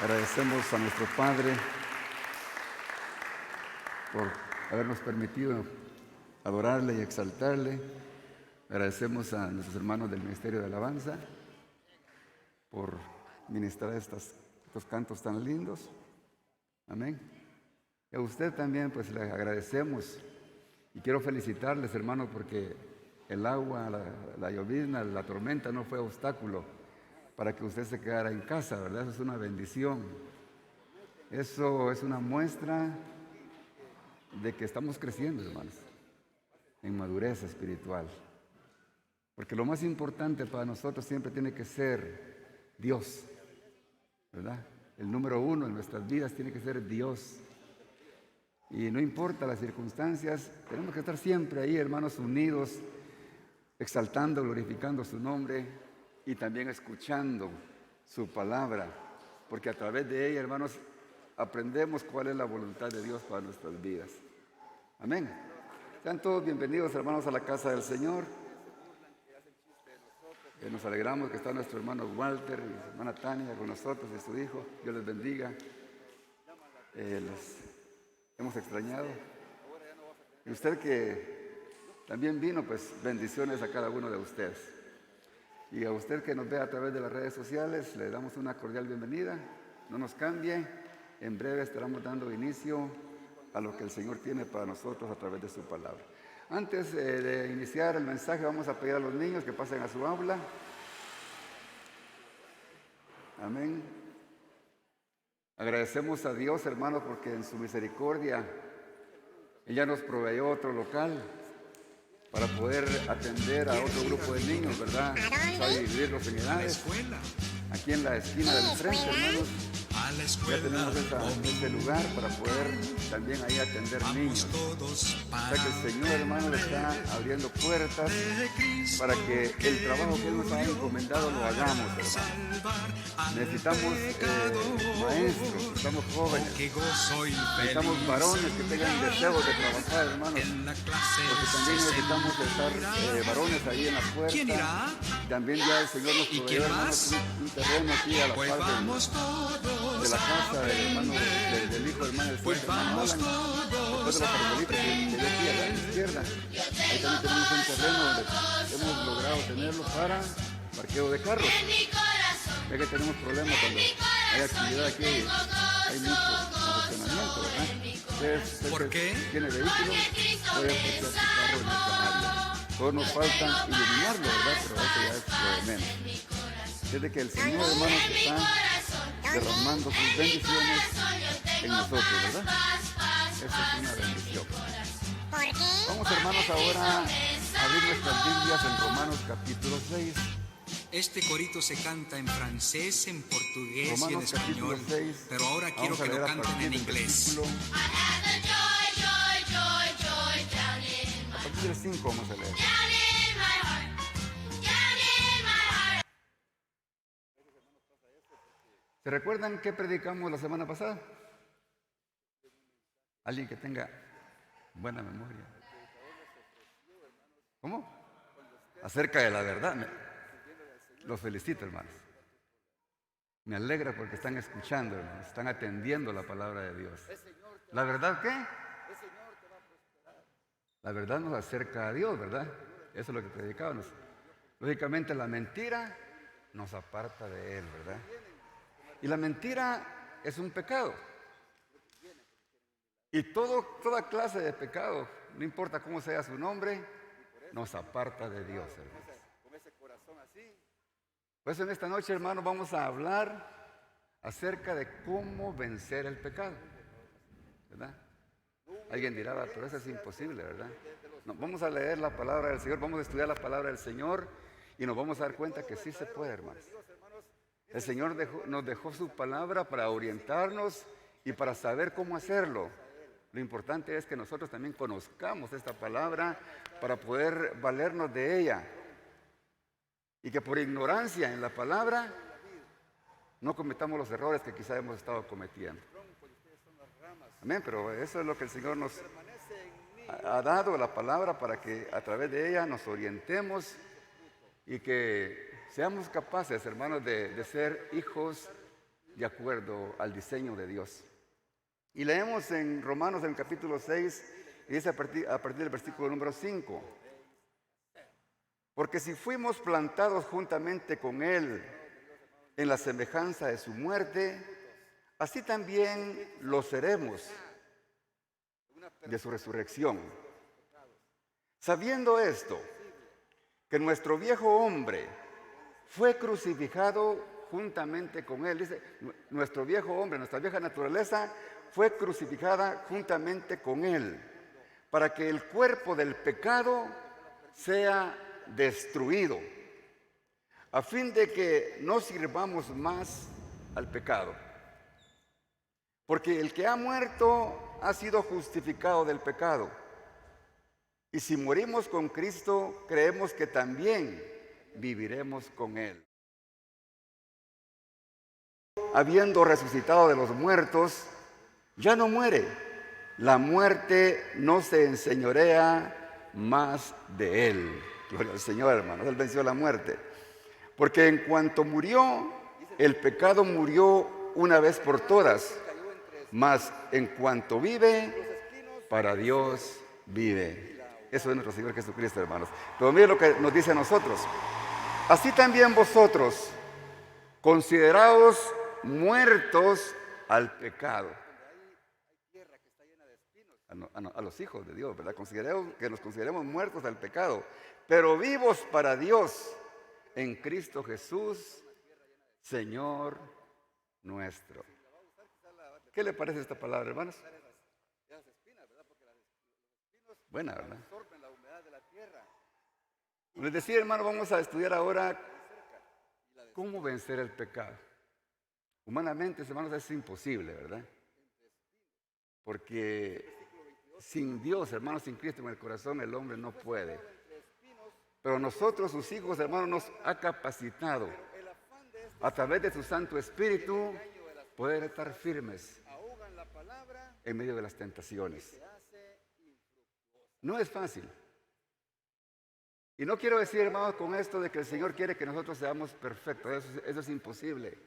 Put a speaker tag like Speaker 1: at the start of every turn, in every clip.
Speaker 1: Agradecemos a nuestro Padre por habernos permitido adorarle y exaltarle. Agradecemos a nuestros hermanos del Ministerio de Alabanza por ministrar estos cantos tan lindos. Amén. Y a usted también, pues le agradecemos. Y quiero felicitarles, hermanos, porque el agua, la llovizna, la tormenta no fue obstáculo para que usted se quedara en casa, ¿verdad? Eso es una bendición. Eso es una muestra de que estamos creciendo, hermanos, en madurez espiritual. Porque lo más importante para nosotros siempre tiene que ser Dios, ¿verdad? El número uno en nuestras vidas tiene que ser Dios. Y no importa las circunstancias, tenemos que estar siempre ahí, hermanos, unidos, exaltando, glorificando su nombre y también escuchando su palabra, porque a través de ella, hermanos, aprendemos cuál es la voluntad de Dios para nuestras vidas. Amén. Sean todos bienvenidos, hermanos, a la casa del Señor. Nos alegramos que está nuestro hermano Walter y su hermana Tania con nosotros y su hijo. Dios les bendiga. Los hemos extrañado. Y usted que también vino, pues bendiciones a cada uno de ustedes. Y a usted que nos ve a través de las redes sociales, le damos una cordial bienvenida. No nos cambie. En breve estaremos dando inicio a lo que el Señor tiene para nosotros a través de su palabra. Antes de iniciar el mensaje, vamos a pedir a los niños que pasen a su aula. Amén. Agradecemos a Dios, hermanos, porque en su misericordia ella nos proveyó otro local para poder atender a otro grupo de niños, ¿verdad? Vamos a dividirlos en edades. Aquí en la esquina del frente, hermanos, ya tenemos ese lugar para poder también ahí atender niños. O sea que el Señor, hermano, le está abriendo puertas para que el trabajo que Él nos ha encomendado lo hagamos, hermano. Necesitamos maestros, necesitamos jóvenes, necesitamos varones que tengan deseos de trabajar, hermanos, porque también necesitamos estar varones ahí en la puerta. También ya el Señor nos proveyó, hermanos, un terreno aquí a la par de la casa del hermano, del hijo del hermano del Señor, hermano Alan, después de los arbolitos que ve aquí a la izquierda. Ahí también tenemos un terreno donde hemos logrado tenerlo para parqueo de carros. Ya que tenemos problemas cuando hay actividad aquí, hay mucho estacionamiento, ¿verdad?
Speaker 2: ¿Por qué?
Speaker 1: Si tiene vehículo, puede parquear su carro en esta área. Solo nos falta iluminarlo, ¿verdad? Pero eso ya es lo de menos. Desde que el Señor, hermanos, está derramando sus bendiciones en nosotros, ¿verdad? Esa es una bendición. Vamos, hermanos, ahora a abrir nuestras Biblias en Romanos capítulo 6.
Speaker 2: Este corito se canta en francés, en portugués
Speaker 1: Romanos,
Speaker 2: y en español,
Speaker 1: 6,
Speaker 2: pero ahora quiero que lo canten en inglés.
Speaker 1: A partir del 5 vamos a leer. ¿Se recuerdan qué predicamos la semana pasada? Alguien que tenga buena memoria. ¿Cómo? Acerca de la verdad. Los felicito, hermanos. Me alegra porque están escuchando, hermanos. Están atendiendo la palabra de Dios. ¿La verdad qué? La verdad nos acerca a Dios, ¿verdad? Eso es lo que predicábamos. Lógicamente la mentira nos aparta de Él, ¿verdad? Y la mentira es un pecado. Y toda clase de pecado, no importa cómo sea su nombre, nos aparta de Dios, hermanos. Pues en esta noche, hermanos, vamos a hablar acerca de cómo vencer el pecado, ¿verdad? Alguien dirá, pero eso es imposible, ¿verdad? No, vamos a leer la palabra del Señor, vamos a estudiar la palabra del Señor y nos vamos a dar cuenta que sí se puede, hermanos. El Señor nos dejó su palabra para orientarnos y para saber cómo hacerlo. Lo importante es que nosotros también conozcamos esta palabra para poder valernos de ella. Y que por ignorancia en la palabra no cometamos los errores que quizá hemos estado cometiendo. Amén, pero eso es lo que el Señor nos ha dado, la palabra, para que a través de ella nos orientemos y que seamos capaces, hermanos, de ser hijos de acuerdo al diseño de Dios. Y leemos en Romanos en el capítulo 6, y dice a partir del versículo número 5. Porque si fuimos plantados juntamente con Él en la semejanza de su muerte, así también lo seremos de su resurrección. Sabiendo esto, que nuestro viejo hombre fue crucificado juntamente con Él. Dice, nuestro viejo hombre, nuestra vieja naturaleza fue crucificada juntamente con Él, para que el cuerpo del pecado sea destruido, a fin de que no sirvamos más al pecado. Porque el que ha muerto ha sido justificado del pecado. Y si morimos con Cristo, creemos que también viviremos con Él. Habiendo resucitado de los muertos, ya no muere. La muerte no se enseñorea más de Él. Gloria al Señor, hermanos. Él venció la muerte. Porque en cuanto murió, el pecado murió una vez por todas. Mas en cuanto vive, para Dios vive. Eso es nuestro Señor Jesucristo, hermanos. Pero miren lo que nos dice a nosotros. Así también vosotros, consideraos muertos al pecado. A los hijos de Dios, ¿verdad? Que nos consideremos muertos al pecado, pero vivos para Dios en Cristo Jesús, Señor nuestro. ¿Qué le parece esta palabra, hermanos? Buena, ¿verdad? Les decía, hermano, vamos a estudiar ahora cómo vencer el pecado. Humanamente, hermanos, es imposible, ¿verdad? Porque sin Dios, hermanos, sin Cristo en el corazón, el hombre no puede. Pero nosotros, sus hijos, hermanos, nos ha capacitado a través de su Santo Espíritu poder estar firmes en medio de las tentaciones. No es fácil. Y no quiero decir, hermanos, con esto de que el Señor quiere que nosotros seamos perfectos. Eso es imposible.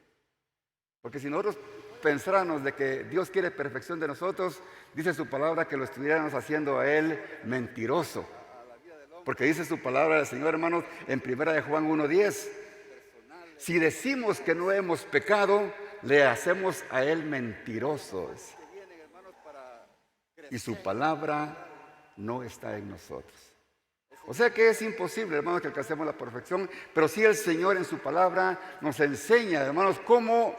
Speaker 1: Porque si nosotros pensáramos de que Dios quiere perfección de nosotros, dice su palabra que lo estuviéramos haciendo a Él mentiroso. Porque dice su palabra del Señor, hermanos, en 1 de Juan 1:10. Si decimos que no hemos pecado, le hacemos a Él mentirosos. Y su palabra no está en nosotros. O sea que es imposible, hermanos, que alcancemos la perfección, pero sí el Señor en su palabra nos enseña, hermanos, cómo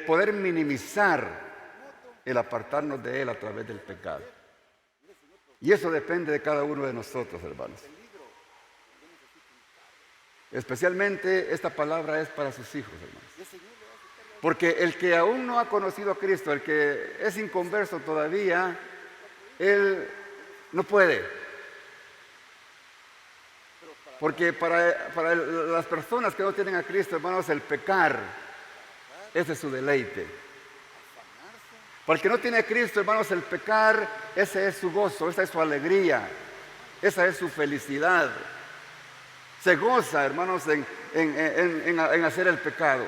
Speaker 1: poder minimizar el apartarnos de Él a través del pecado. Y eso depende de cada uno de nosotros, hermanos. Especialmente esta palabra es para sus hijos, hermanos. Porque el que aún no ha conocido a Cristo, el que es inconverso todavía, él no puede. Porque para las personas que no tienen a Cristo, hermanos, el pecar, ese es su deleite. Para el que no tiene a Cristo, hermanos, el pecar, ese es su gozo, esa es su alegría, esa es su felicidad. Se goza, hermanos, en hacer el pecado.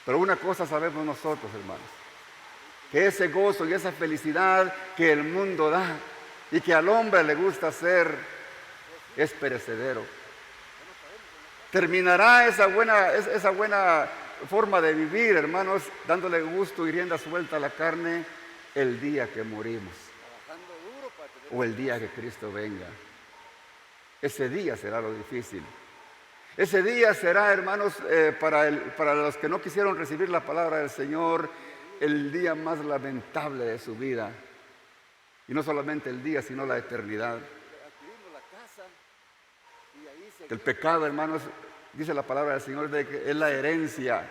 Speaker 1: Pero una cosa sabemos nosotros, hermanos, que ese gozo y esa felicidad que el mundo da y que al hombre le gusta hacer es perecedero. Terminará esa buena forma de vivir, hermanos, dándole gusto y rienda suelta a la carne el día que morimos o el día que Cristo venga. Ese día será lo difícil. Ese día será, hermanos, para los que no quisieron recibir la palabra del Señor, el día más lamentable de su vida. Y no solamente el día, sino la eternidad. El pecado, hermanos, dice la palabra del Señor, de que es la herencia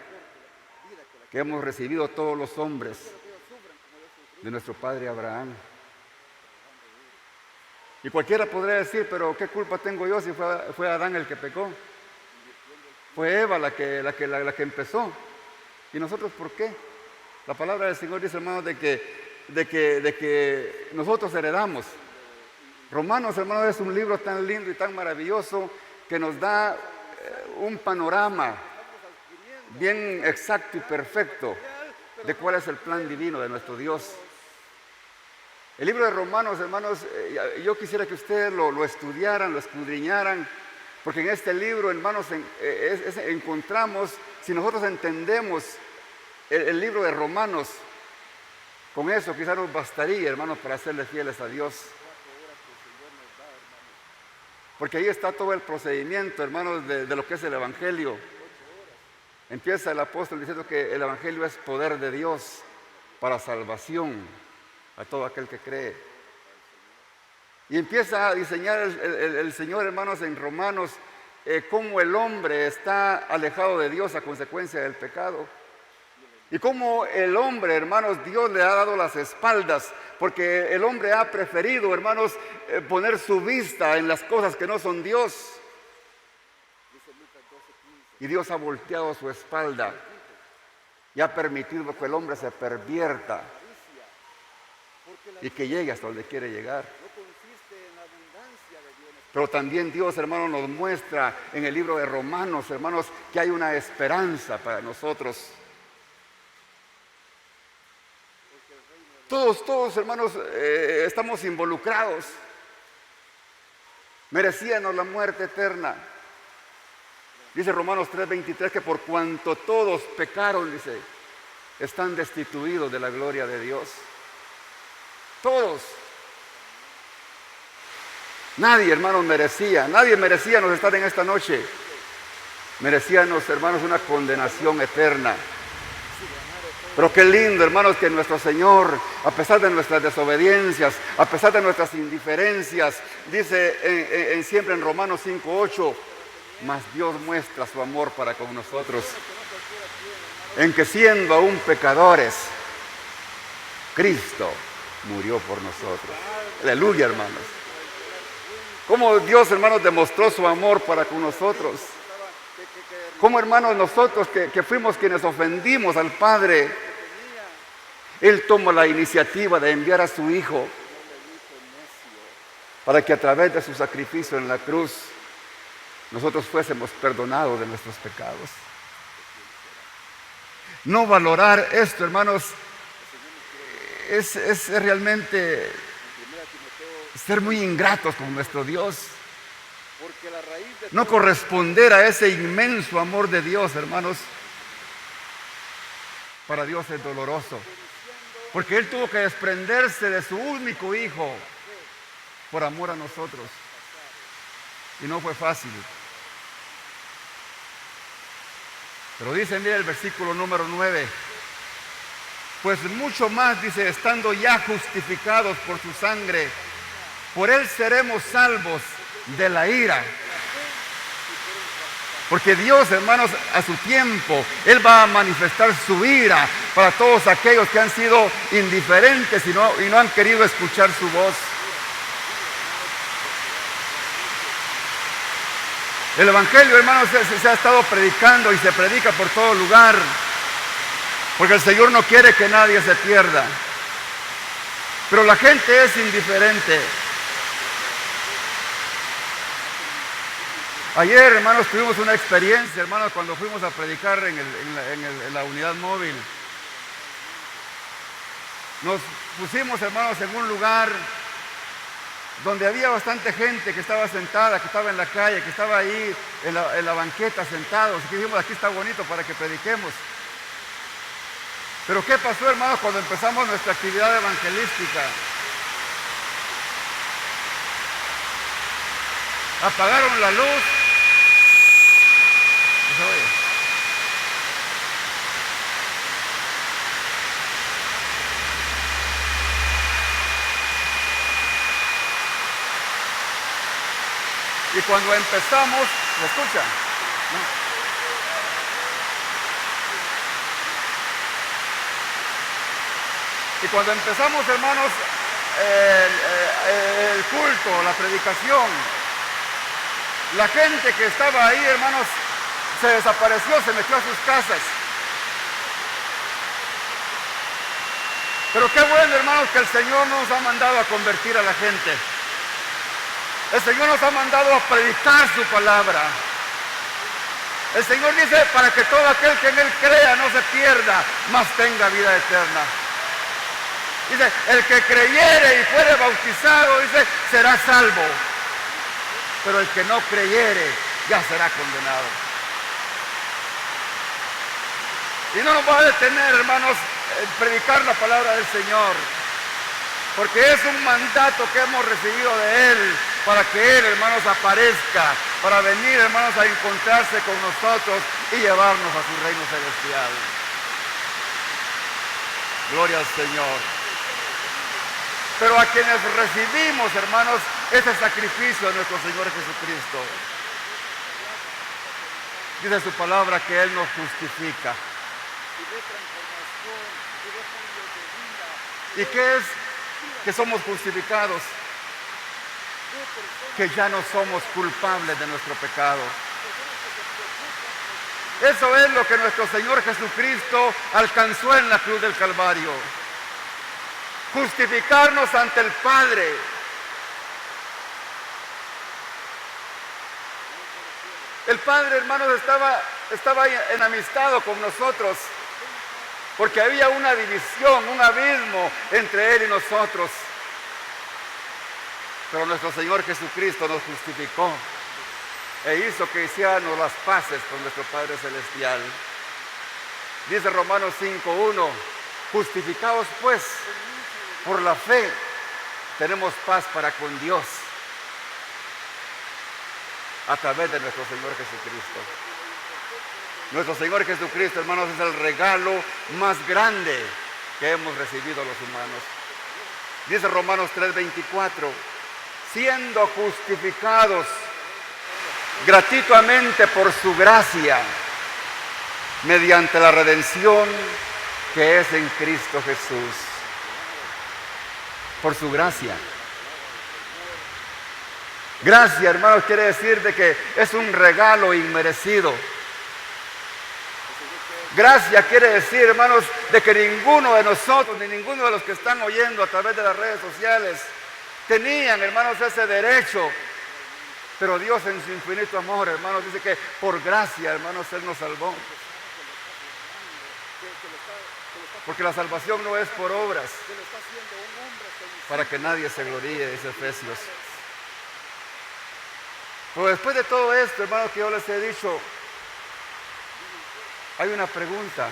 Speaker 1: que hemos recibido todos los hombres de nuestro padre Abraham. Y cualquiera podría decir, pero ¿qué culpa tengo yo si fue Adán el que pecó? Fue Eva la que empezó. ¿Y nosotros por qué? La palabra del Señor dice, hermanos, de que nosotros heredamos. Romanos, hermanos, es un libro tan lindo y tan maravilloso que nos da un panorama bien exacto y perfecto de cuál es el plan divino de nuestro Dios. El libro de Romanos, hermanos, yo quisiera que ustedes lo estudiaran, lo escudriñaran, porque en este libro, hermanos, encontramos, si nosotros entendemos el libro de Romanos, con eso quizás nos bastaría, hermanos, para serles fieles a Dios. Porque ahí está todo el procedimiento, hermanos, de lo que es el Evangelio. Empieza el apóstol diciendo que el Evangelio es poder de Dios para salvación a todo aquel que cree. Y empieza a diseñar el Señor, hermanos, en Romanos, cómo el hombre está alejado de Dios a consecuencia del pecado. Y cómo el hombre, hermanos, Dios le ha dado las espaldas, porque el hombre ha preferido, hermanos, poner su vista en las cosas que no son Dios. Y Dios ha volteado su espalda y ha permitido que el hombre se pervierta y que llegue hasta donde quiere llegar. Pero también Dios, hermanos, nos muestra en el libro de Romanos, hermanos, que hay una esperanza para nosotros. Todos, hermanos, estamos involucrados. Merecíamos la muerte eterna. Dice Romanos 3:23 que por cuanto todos pecaron, dice, están destituidos de la gloria de Dios. Todos. Nadie, hermanos, nadie merecíamos estar en esta noche. Merecíamos, hermanos, una condenación eterna. Pero qué lindo, hermanos, que nuestro Señor, a pesar de nuestras desobediencias, a pesar de nuestras indiferencias, dice siempre en Romanos 5:8, mas Dios muestra su amor para con nosotros, en que siendo aún pecadores, Cristo murió por nosotros. Aleluya, hermanos. Cómo Dios, hermanos, demostró su amor para con nosotros. Cómo, hermanos, nosotros que fuimos quienes ofendimos al Padre, Él tomó la iniciativa de enviar a su Hijo para que a través de su sacrificio en la cruz nosotros fuésemos perdonados de nuestros pecados. No valorar esto, hermanos, es realmente ser muy ingratos con nuestro Dios. No corresponder a ese inmenso amor de Dios, hermanos, para Dios es doloroso. Porque Él tuvo que desprenderse de su único Hijo por amor a nosotros. Y no fue fácil. Pero dice, mira el versículo número 9. Pues mucho más, dice, estando ya justificados por su sangre, por Él seremos salvos de la ira. Porque Dios, hermanos, a su tiempo, Él va a manifestar su ira para todos aquellos que han sido indiferentes y no han querido escuchar su voz. El Evangelio, hermanos, se ha estado predicando y se predica por todo lugar, porque el Señor no quiere que nadie se pierda. Pero la gente es indiferente. Ayer, hermanos, tuvimos una experiencia, hermanos, cuando fuimos a predicar en la unidad móvil. Nos pusimos, hermanos, en un lugar donde había bastante gente que estaba sentada, que estaba en la calle, que estaba ahí en la banqueta sentados. Y que dijimos, aquí está bonito para que prediquemos. Pero ¿qué pasó, hermanos, cuando empezamos nuestra actividad evangelística? Apagaron la luz. ¿No se oye? Y cuando empezamos, ¿me escuchan? ¿No? Y cuando empezamos, hermanos, el culto, la predicación, la gente que estaba ahí, hermanos, se desapareció, se metió a sus casas. Pero qué bueno, hermanos, que el Señor nos ha mandado a convertir a la gente. El Señor nos ha mandado a predicar su palabra. El Señor dice, para que todo aquel que en Él crea no se pierda, mas tenga vida eterna. Dice, el que creyere y fuere bautizado, dice, será salvo. Pero el que no creyere, ya será condenado. Y no nos va a detener, hermanos, en predicar la palabra del Señor. Porque es un mandato que hemos recibido de Él, para que Él, hermanos, aparezca, para venir, hermanos, a encontrarse con nosotros y llevarnos a su reino celestial. Gloria al Señor. Pero a quienes recibimos, hermanos, ese sacrificio de nuestro Señor Jesucristo, dice su palabra que Él nos justifica. ¿Y qué es que somos justificados? Que ya no somos culpables de nuestro pecado. Eso es lo que nuestro Señor Jesucristo alcanzó en la cruz del Calvario. Justificarnos ante el Padre. El Padre, hermanos, estaba enamistado con nosotros, porque había una división, un abismo entre Él y nosotros. Pero nuestro Señor Jesucristo nos justificó e hizo que hiciéramos las paces con nuestro Padre Celestial. Dice Romanos 5:1, justificados pues por la fe, tenemos paz para con Dios a través de nuestro Señor Jesucristo. Nuestro Señor Jesucristo, hermanos, es el regalo más grande que hemos recibido los humanos. Dice Romanos 3:24, siendo justificados gratuitamente por su gracia, mediante la redención que es en Cristo Jesús. Por su gracia. Gracia, hermanos, quiere decir de que es un regalo inmerecido. Gracia quiere decir, hermanos, de que ninguno de nosotros, ni ninguno de los que están oyendo a través de las redes sociales, tenían, hermanos, ese derecho. Pero Dios en su infinito amor, hermanos, dice que por gracia, hermanos, Él nos salvó. Porque la salvación no es por obras, para que nadie se gloríe, dice Efesios. Pero después de todo esto, hermanos, que yo les he dicho, hay una pregunta,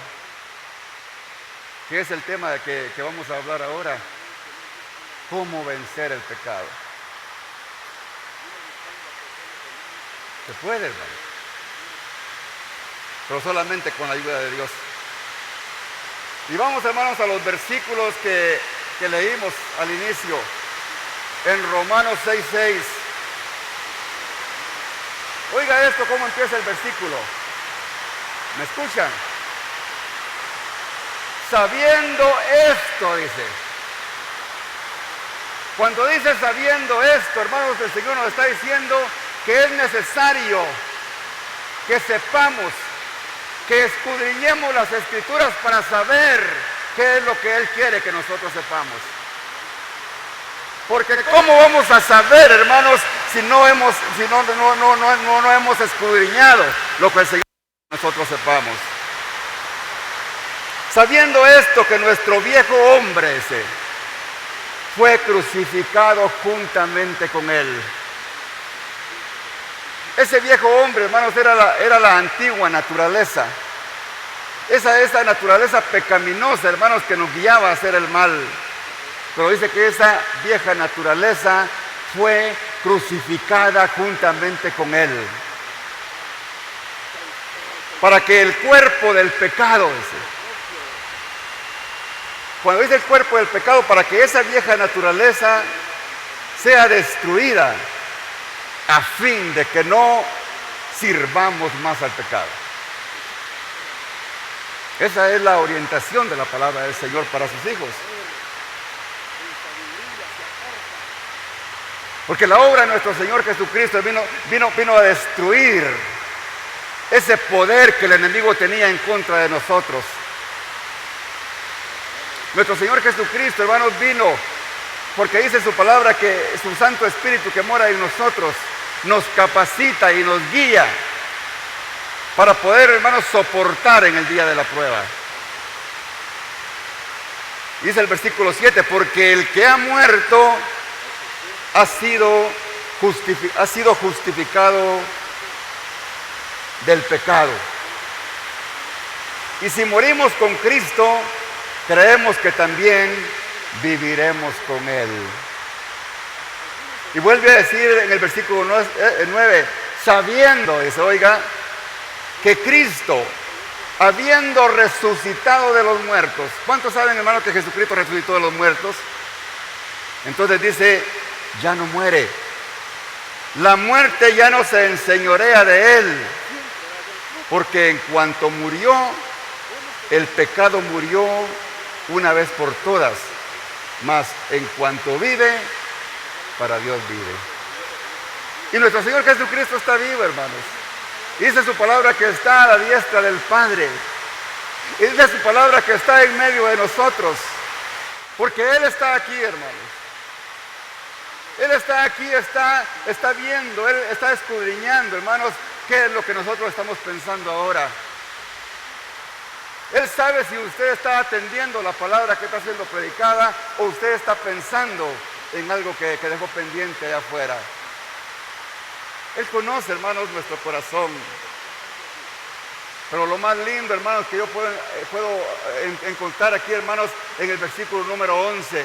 Speaker 1: que es el tema de que vamos a hablar ahora. ¿Cómo vencer el pecado? Se puede, hermano, pero solamente con la ayuda de Dios. Y vamos, hermanos, a los versículos que leímos al inicio, en Romanos 6:6. Oiga esto, cómo empieza el versículo. ¿Me escuchan? Sabiendo esto, dice. Cuando dice sabiendo esto, hermanos, el Señor nos está diciendo que es necesario que sepamos, que escudriñemos las Escrituras para saber qué es lo que Él quiere que nosotros sepamos. Porque ¿cómo vamos a saber, hermanos, si no hemos escudriñado lo que el Señor quiere que nosotros sepamos? Sabiendo esto, que nuestro viejo hombre fue crucificado juntamente con Él. Ese viejo hombre, hermanos, era la antigua naturaleza. Esa naturaleza pecaminosa, hermanos, que nos guiaba a hacer el mal. Pero dice que esa vieja naturaleza fue crucificada juntamente con Él. Para que el cuerpo del pecado, cuando dice el cuerpo del pecado, para que esa vieja naturaleza sea destruida, a fin de que no sirvamos más al pecado. Esa es la orientación de la palabra del Señor para sus hijos. Porque la obra de nuestro Señor Jesucristo vino a destruir ese poder que el enemigo tenía en contra de nosotros. Nuestro Señor Jesucristo, hermanos, vino porque dice su palabra que su Santo Espíritu que mora en nosotros nos capacita y nos guía para poder, hermanos, soportar en el día de la prueba. Dice el versículo 7, porque el que ha muerto ha sido justificado del pecado. Y si morimos con Cristo, creemos que también viviremos con Él. Y vuelve a decir en el versículo 9, sabiendo, dice, oiga, que Cristo, habiendo resucitado de los muertos. ¿Cuántos saben, hermanos, que Jesucristo resucitó de los muertos? Entonces dice, ya no muere. La muerte ya no se enseñorea de Él, porque en cuanto murió, el pecado murió una vez por todas, mas en cuanto vive, para Dios vive. Y nuestro Señor Jesucristo está vivo, hermanos. Dice su palabra que está a la diestra del Padre. Y dice su palabra que está en medio de nosotros, porque Él está aquí, hermanos. Él está aquí, está viendo, Él está escudriñando, hermanos, qué es lo que nosotros estamos pensando ahora. Él sabe si usted está atendiendo la palabra que está siendo predicada o usted está pensando en algo que dejó pendiente allá afuera. Él conoce, hermanos, nuestro corazón. Pero lo más lindo, hermanos, que yo puedo encontrar aquí, hermanos, en el versículo número 11.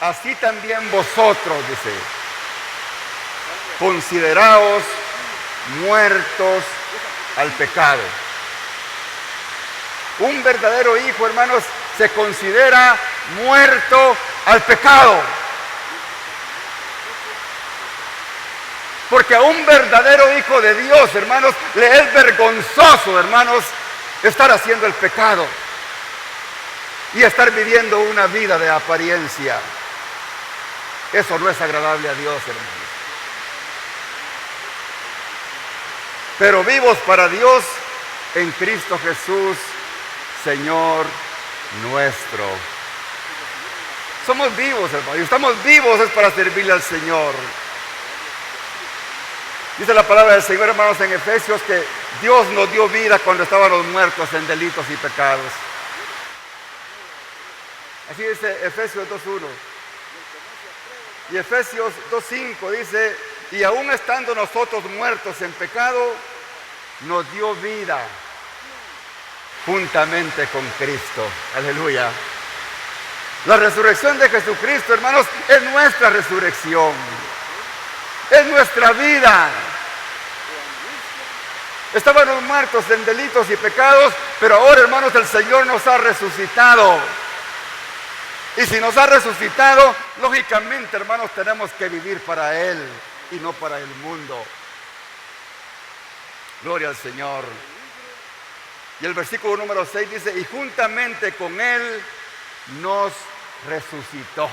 Speaker 1: Así también vosotros, dice, consideraos muertos al pecado. Un verdadero hijo, hermanos, se considera muerto al pecado. Porque a un verdadero hijo de Dios, hermanos, le es vergonzoso, hermanos, estar haciendo el pecado y estar viviendo una vida de apariencia. Eso no es agradable a Dios, hermanos. Pero vivos para Dios en Cristo Jesús, Señor nuestro. Somos vivos, hermanos, y estamos vivos es para servirle al Señor. Dice la palabra del Señor, hermanos, en Efesios, que Dios nos dio vida cuando estábamos muertos en delitos y pecados. Así dice Efesios 2:1. Y Efesios 2:5 dice, y aún estando nosotros muertos en pecado, nos dio vida juntamente con Cristo. Aleluya. La resurrección de Jesucristo, hermanos, es nuestra resurrección. Es nuestra vida. Estábamos muertos en delitos y pecados, pero ahora, hermanos, el Señor nos ha resucitado. Y si nos ha resucitado, lógicamente, hermanos, tenemos que vivir para Él y no para el mundo. Gloria al Señor. Y el versículo número 6 dice, y juntamente con Él nos resucitó.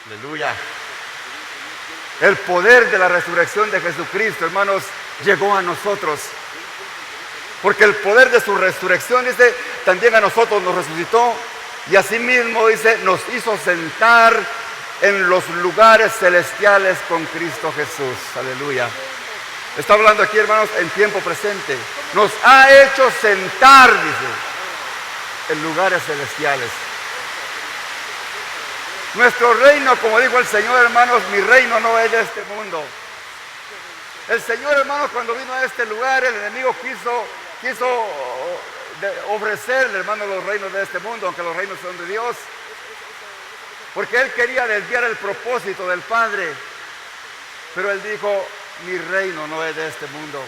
Speaker 1: Aleluya. El poder de la resurrección de Jesucristo, hermanos, llegó a nosotros. Porque el poder de su resurrección, dice, también a nosotros nos resucitó. Y asimismo, dice, nos hizo sentar en los lugares celestiales con Cristo Jesús. Aleluya. Está hablando aquí, hermanos, en tiempo presente. Nos ha hecho sentar, dice, en lugares celestiales. Nuestro reino, como dijo el Señor, hermanos, mi reino no es de este mundo. El Señor, hermanos, cuando vino a este lugar, el enemigo quiso ofrecerle, hermanos, los reinos de este mundo, aunque los reinos son de Dios. Porque Él quería desviar el propósito del Padre. Pero Él dijo, mi reino no es de este mundo.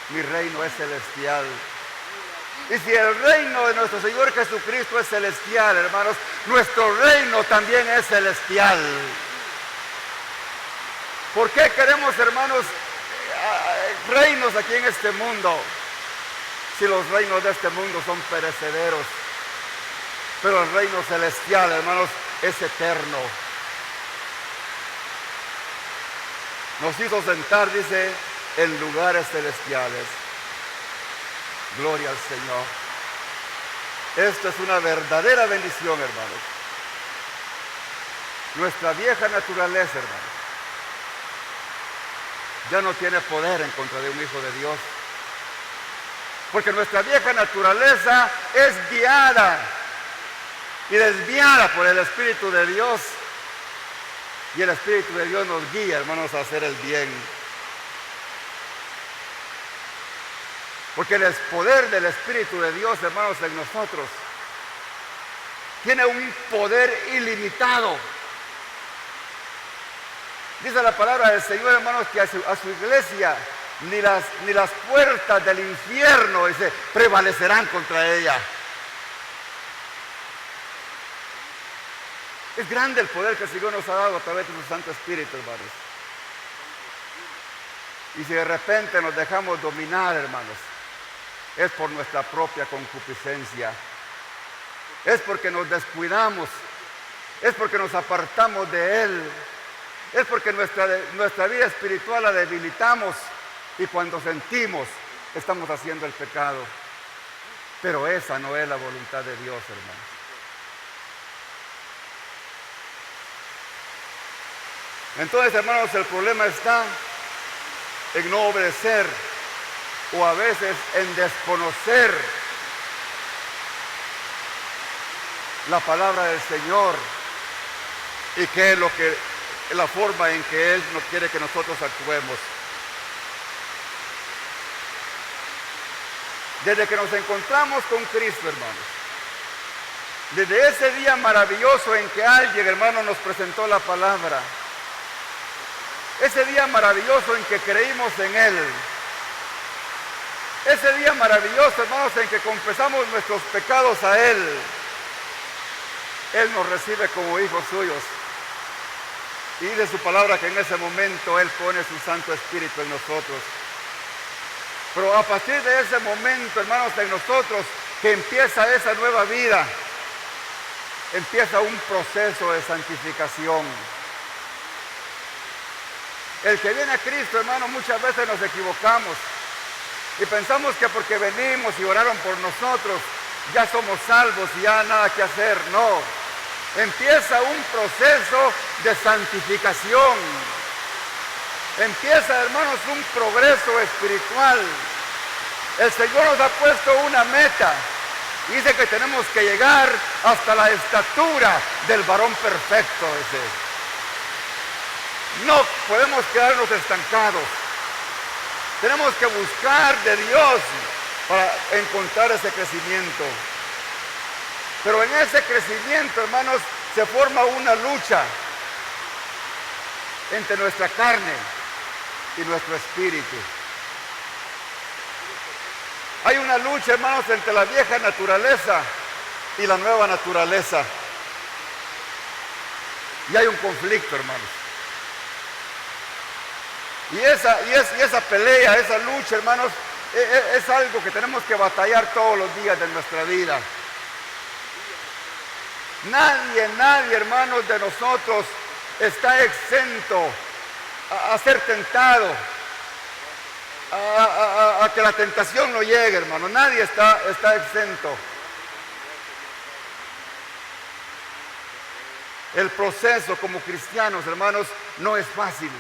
Speaker 1: Mi reino es celestial. Y si el reino de nuestro Señor Jesucristo es celestial, hermanos, nuestro reino también es celestial. ¿Por qué queremos, hermanos, reinos aquí en este mundo? Si los reinos de este mundo son perecederos. Pero el reino celestial, hermanos, es eterno. Nos hizo sentar, dice, en lugares celestiales. Gloria al Señor. Esto es una verdadera bendición, hermanos. Nuestra vieja naturaleza, hermanos, ya no tiene poder en contra de un hijo de Dios. Porque nuestra vieja naturaleza es guiada y desviada por el Espíritu de Dios. Y el Espíritu de Dios nos guía, hermanos, a hacer el bien. Porque el poder del Espíritu de Dios, hermanos, en nosotros tiene un poder ilimitado. Dice la palabra del Señor, hermanos, que a su iglesia ni las puertas del infierno, dice, prevalecerán contra ella. Es grande el poder que el Señor nos ha dado a través de su Santo Espíritu, hermanos. Y si de repente nos dejamos dominar, hermanos, es por nuestra propia concupiscencia. Es porque nos descuidamos. Es porque nos apartamos de Él. Es porque nuestra vida espiritual la debilitamos. Y cuando sentimos, estamos haciendo el pecado. Pero esa no es la voluntad de Dios, hermanos. Entonces, hermanos, el problema está en no obedecer o a veces en desconocer la palabra del Señor y qué es la forma en que Él nos quiere que nosotros actuemos. Desde que nos encontramos con Cristo, hermanos, desde ese día maravilloso en que alguien, hermano, nos presentó la palabra, ese día maravilloso en que creímos en Él, ese día maravilloso, hermanos, en que confesamos nuestros pecados a Él, Él nos recibe como hijos suyos. Y dice su palabra que en ese momento Él pone su Santo Espíritu en nosotros. Pero a partir de ese momento, hermanos, en nosotros, que empieza esa nueva vida, empieza un proceso de santificación. El que viene a Cristo, hermano, muchas veces nos equivocamos y pensamos que porque venimos y oraron por nosotros, ya somos salvos y ya nada que hacer. No, empieza un proceso de santificación. Empieza, hermanos, un progreso espiritual. El Señor nos ha puesto una meta. Dice que tenemos que llegar hasta la estatura del varón perfecto. No podemos quedarnos estancados. Tenemos que buscar de Dios para encontrar ese crecimiento. Pero en ese crecimiento, hermanos, se forma una lucha entre nuestra carne y nuestro espíritu. Hay una lucha, hermanos, entre la vieja naturaleza y la nueva naturaleza. Y hay un conflicto, hermanos. Y esa pelea, esa lucha, hermanos, es algo que tenemos que batallar todos los días de nuestra vida. Nadie, hermanos, de nosotros está exento a ser tentado, a que la tentación no llegue, hermano. Nadie está exento. El proceso como cristianos, hermanos, no es fácil.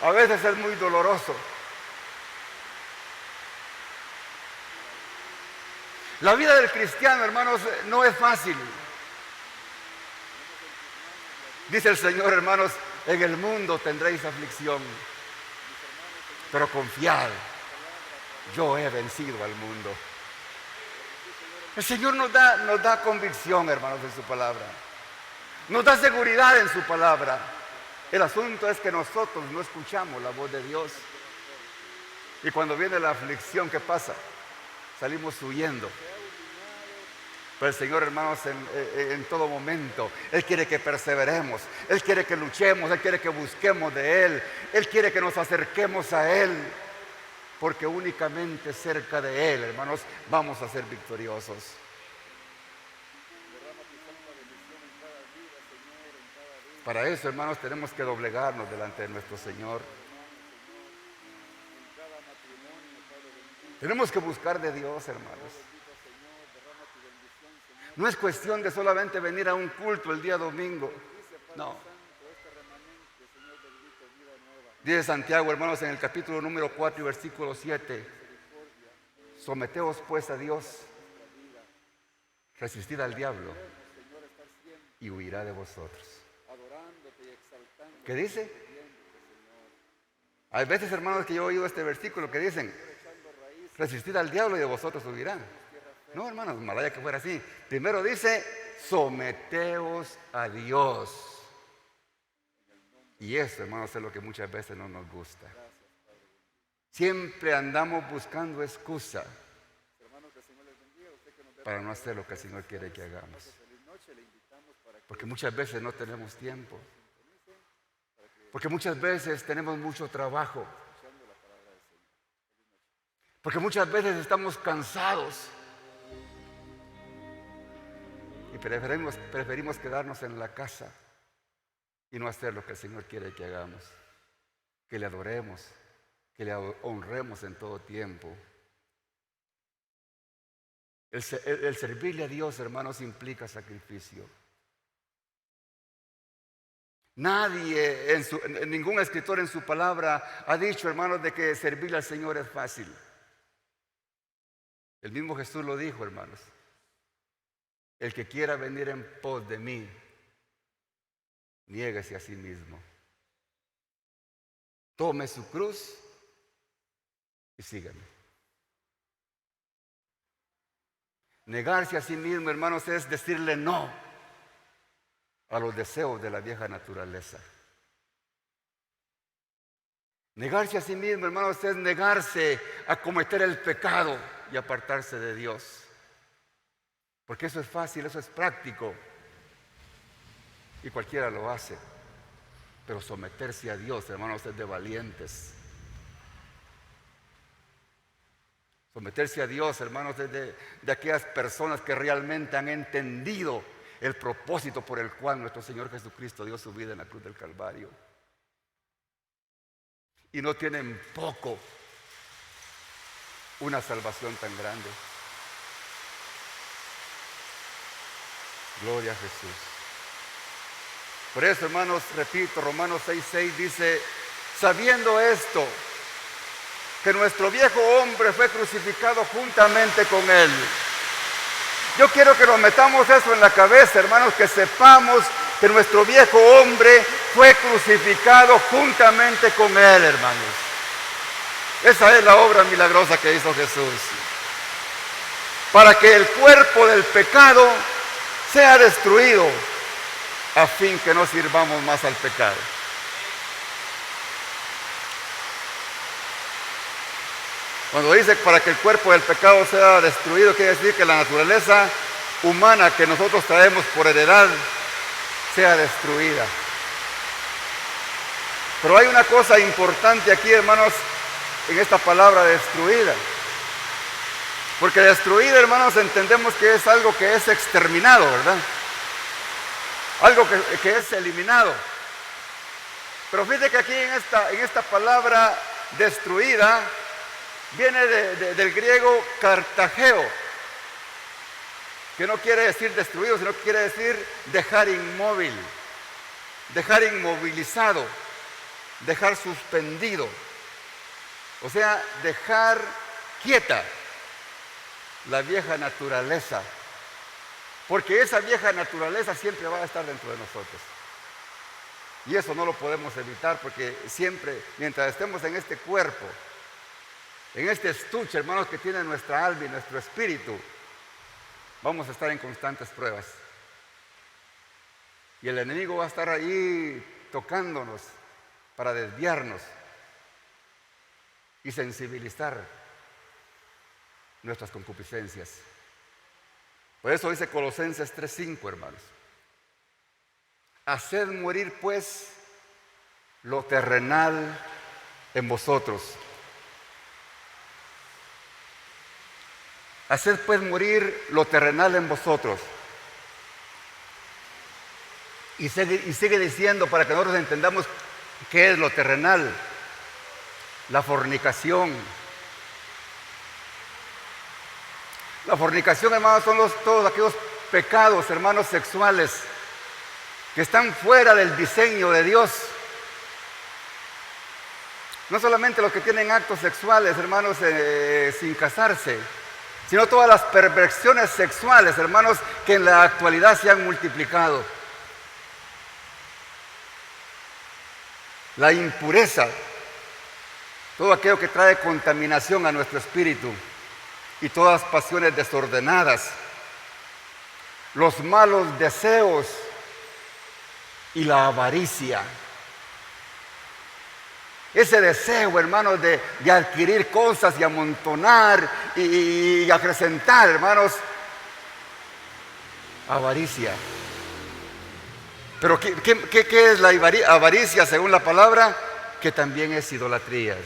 Speaker 1: A veces es muy doloroso. La vida del cristiano, hermanos, no es fácil. Dice el Señor, hermanos, en el mundo tendréis aflicción, pero confiad, yo he vencido al mundo. El Señor nos da convicción, hermanos, en su palabra. Nos da seguridad en su palabra. El asunto es que nosotros no escuchamos la voz de Dios. Y cuando viene la aflicción, ¿qué pasa? Salimos huyendo. Pero el Señor, hermanos, en todo momento, Él quiere que perseveremos. Él quiere que luchemos. Él quiere que busquemos de Él. Él quiere que nos acerquemos a Él. Porque únicamente cerca de Él, hermanos, vamos a ser victoriosos. Para eso, hermanos, tenemos que doblegarnos delante de nuestro Señor. Tenemos que buscar de Dios, hermanos. No es cuestión de solamente venir a un culto el día domingo. No. Dice Santiago, hermanos, en el capítulo número 4 y versículo 7: someteos pues a Dios, resistid al diablo y huirá de vosotros. ¿Qué dice? Hay veces, hermanos, que yo he oído este versículo que dicen: resistid al diablo y de vosotros huirá. No, hermanos, malaya que fuera así. Primero dice: someteos a Dios. Y eso, hermanos, es lo que muchas veces no nos gusta. Siempre andamos buscando excusa para no hacer lo que el Señor quiere que hagamos. Porque muchas veces no tenemos tiempo. Porque muchas veces tenemos mucho trabajo. Porque muchas veces estamos cansados. Y preferimos quedarnos en la casa y no hacer lo que el Señor quiere que hagamos. Que le adoremos, que le honremos en todo tiempo. El servirle a Dios, hermanos, implica sacrificio. Nadie, ningún escritor en su palabra ha dicho, hermanos, de que servirle al Señor es fácil. El mismo Jesús lo dijo, hermanos: el que quiera venir en pos de mí, niéguese a sí mismo, tome su cruz y sígame. Negarse a sí mismo, hermanos, es decirle no a los deseos de la vieja naturaleza. Negarse a sí mismo, hermanos, es negarse a cometer el pecado y apartarse de Dios. Porque eso es fácil, eso es práctico. Y cualquiera lo hace. Pero someterse a Dios, hermanos, es de valientes. Someterse a Dios, hermanos, es de aquellas personas que realmente han entendido el propósito por el cual nuestro Señor Jesucristo dio su vida en la cruz del Calvario. Y no tienen poco una salvación tan grande. Gloria a Jesús. Por eso, hermanos, repito, Romanos 6:6 dice: sabiendo esto, que nuestro viejo hombre fue crucificado juntamente con él. Yo quiero que nos metamos eso en la cabeza, hermanos, que sepamos que nuestro viejo hombre fue crucificado juntamente con él, hermanos. Esa es la obra milagrosa que hizo Jesús. Para que el cuerpo del pecado sea destruido, a fin que no sirvamos más al pecado. Cuando dice para que el cuerpo del pecado sea destruido, quiere decir que la naturaleza humana que nosotros traemos por heredad sea destruida. Pero hay una cosa importante aquí, hermanos, en esta palabra destruida. Porque destruida, hermanos, entendemos que es algo que es exterminado, ¿verdad? Algo que es eliminado. Pero fíjate que aquí en esta palabra destruida viene del griego cartageo, que no quiere decir destruido, sino que quiere decir dejar inmóvil, dejar inmovilizado, dejar suspendido. O sea, dejar quieta la vieja naturaleza. Porque esa vieja naturaleza siempre va a estar dentro de nosotros. Y eso no lo podemos evitar, porque siempre, mientras estemos en este cuerpo, en este estuche, hermanos, que tiene nuestra alma y nuestro espíritu, vamos a estar en constantes pruebas. Y el enemigo va a estar ahí tocándonos para desviarnos y sensibilizar nuestras concupiscencias. Por eso dice Colosenses 3:5, hermanos: haced morir pues lo terrenal en vosotros. Haced pues morir lo terrenal en vosotros. Y sigue diciendo, para que nosotros entendamos qué es lo terrenal: la fornicación. La fornicación, hermanos, son todos aquellos pecados, hermanos, sexuales que están fuera del diseño de Dios. No solamente los que tienen actos sexuales, hermanos, sin casarse, sino todas las perversiones sexuales, hermanos, que en la actualidad se han multiplicado. La impureza, todo aquello que trae contaminación a nuestro espíritu y todas las pasiones desordenadas, los malos deseos y la avaricia. Ese deseo, hermanos, de adquirir cosas y amontonar y acrecentar, hermanos, avaricia. Pero ¿qué es la avaricia según la palabra? Que también es idolatría.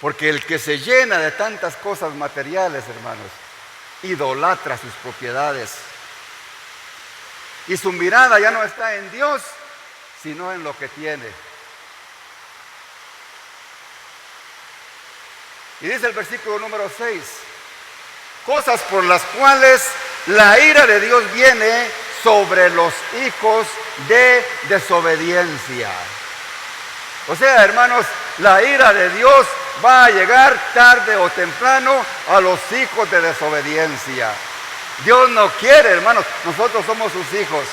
Speaker 1: Porque el que se llena de tantas cosas materiales, hermanos, idolatra sus propiedades. Y su mirada ya no está en Dios, sino en lo que tiene. Y dice el versículo número 6, cosas por las cuales la ira de Dios viene sobre los hijos de desobediencia. O sea, hermanos, la ira de Dios va a llegar tarde o temprano a los hijos de desobediencia. Dios no quiere, hermanos, nosotros somos sus hijos,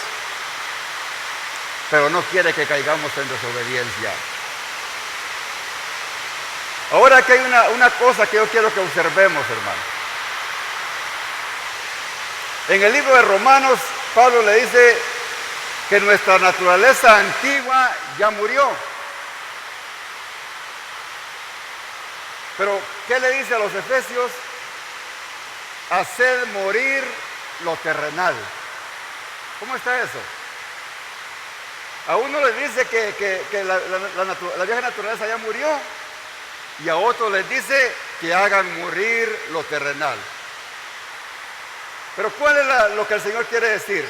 Speaker 1: pero no quiere que caigamos en desobediencia. Ahora aquí hay una cosa que yo quiero que observemos, hermanos. En el libro de Romanos, Pablo le dice que nuestra naturaleza antigua ya murió. Pero, ¿qué le dice a los efesios? Haced morir lo terrenal. ¿Cómo está eso? A uno le dice que la vieja naturaleza ya murió, y a otro les dice que hagan morir lo terrenal. Pero ¿cuál es lo que el Señor quiere decir?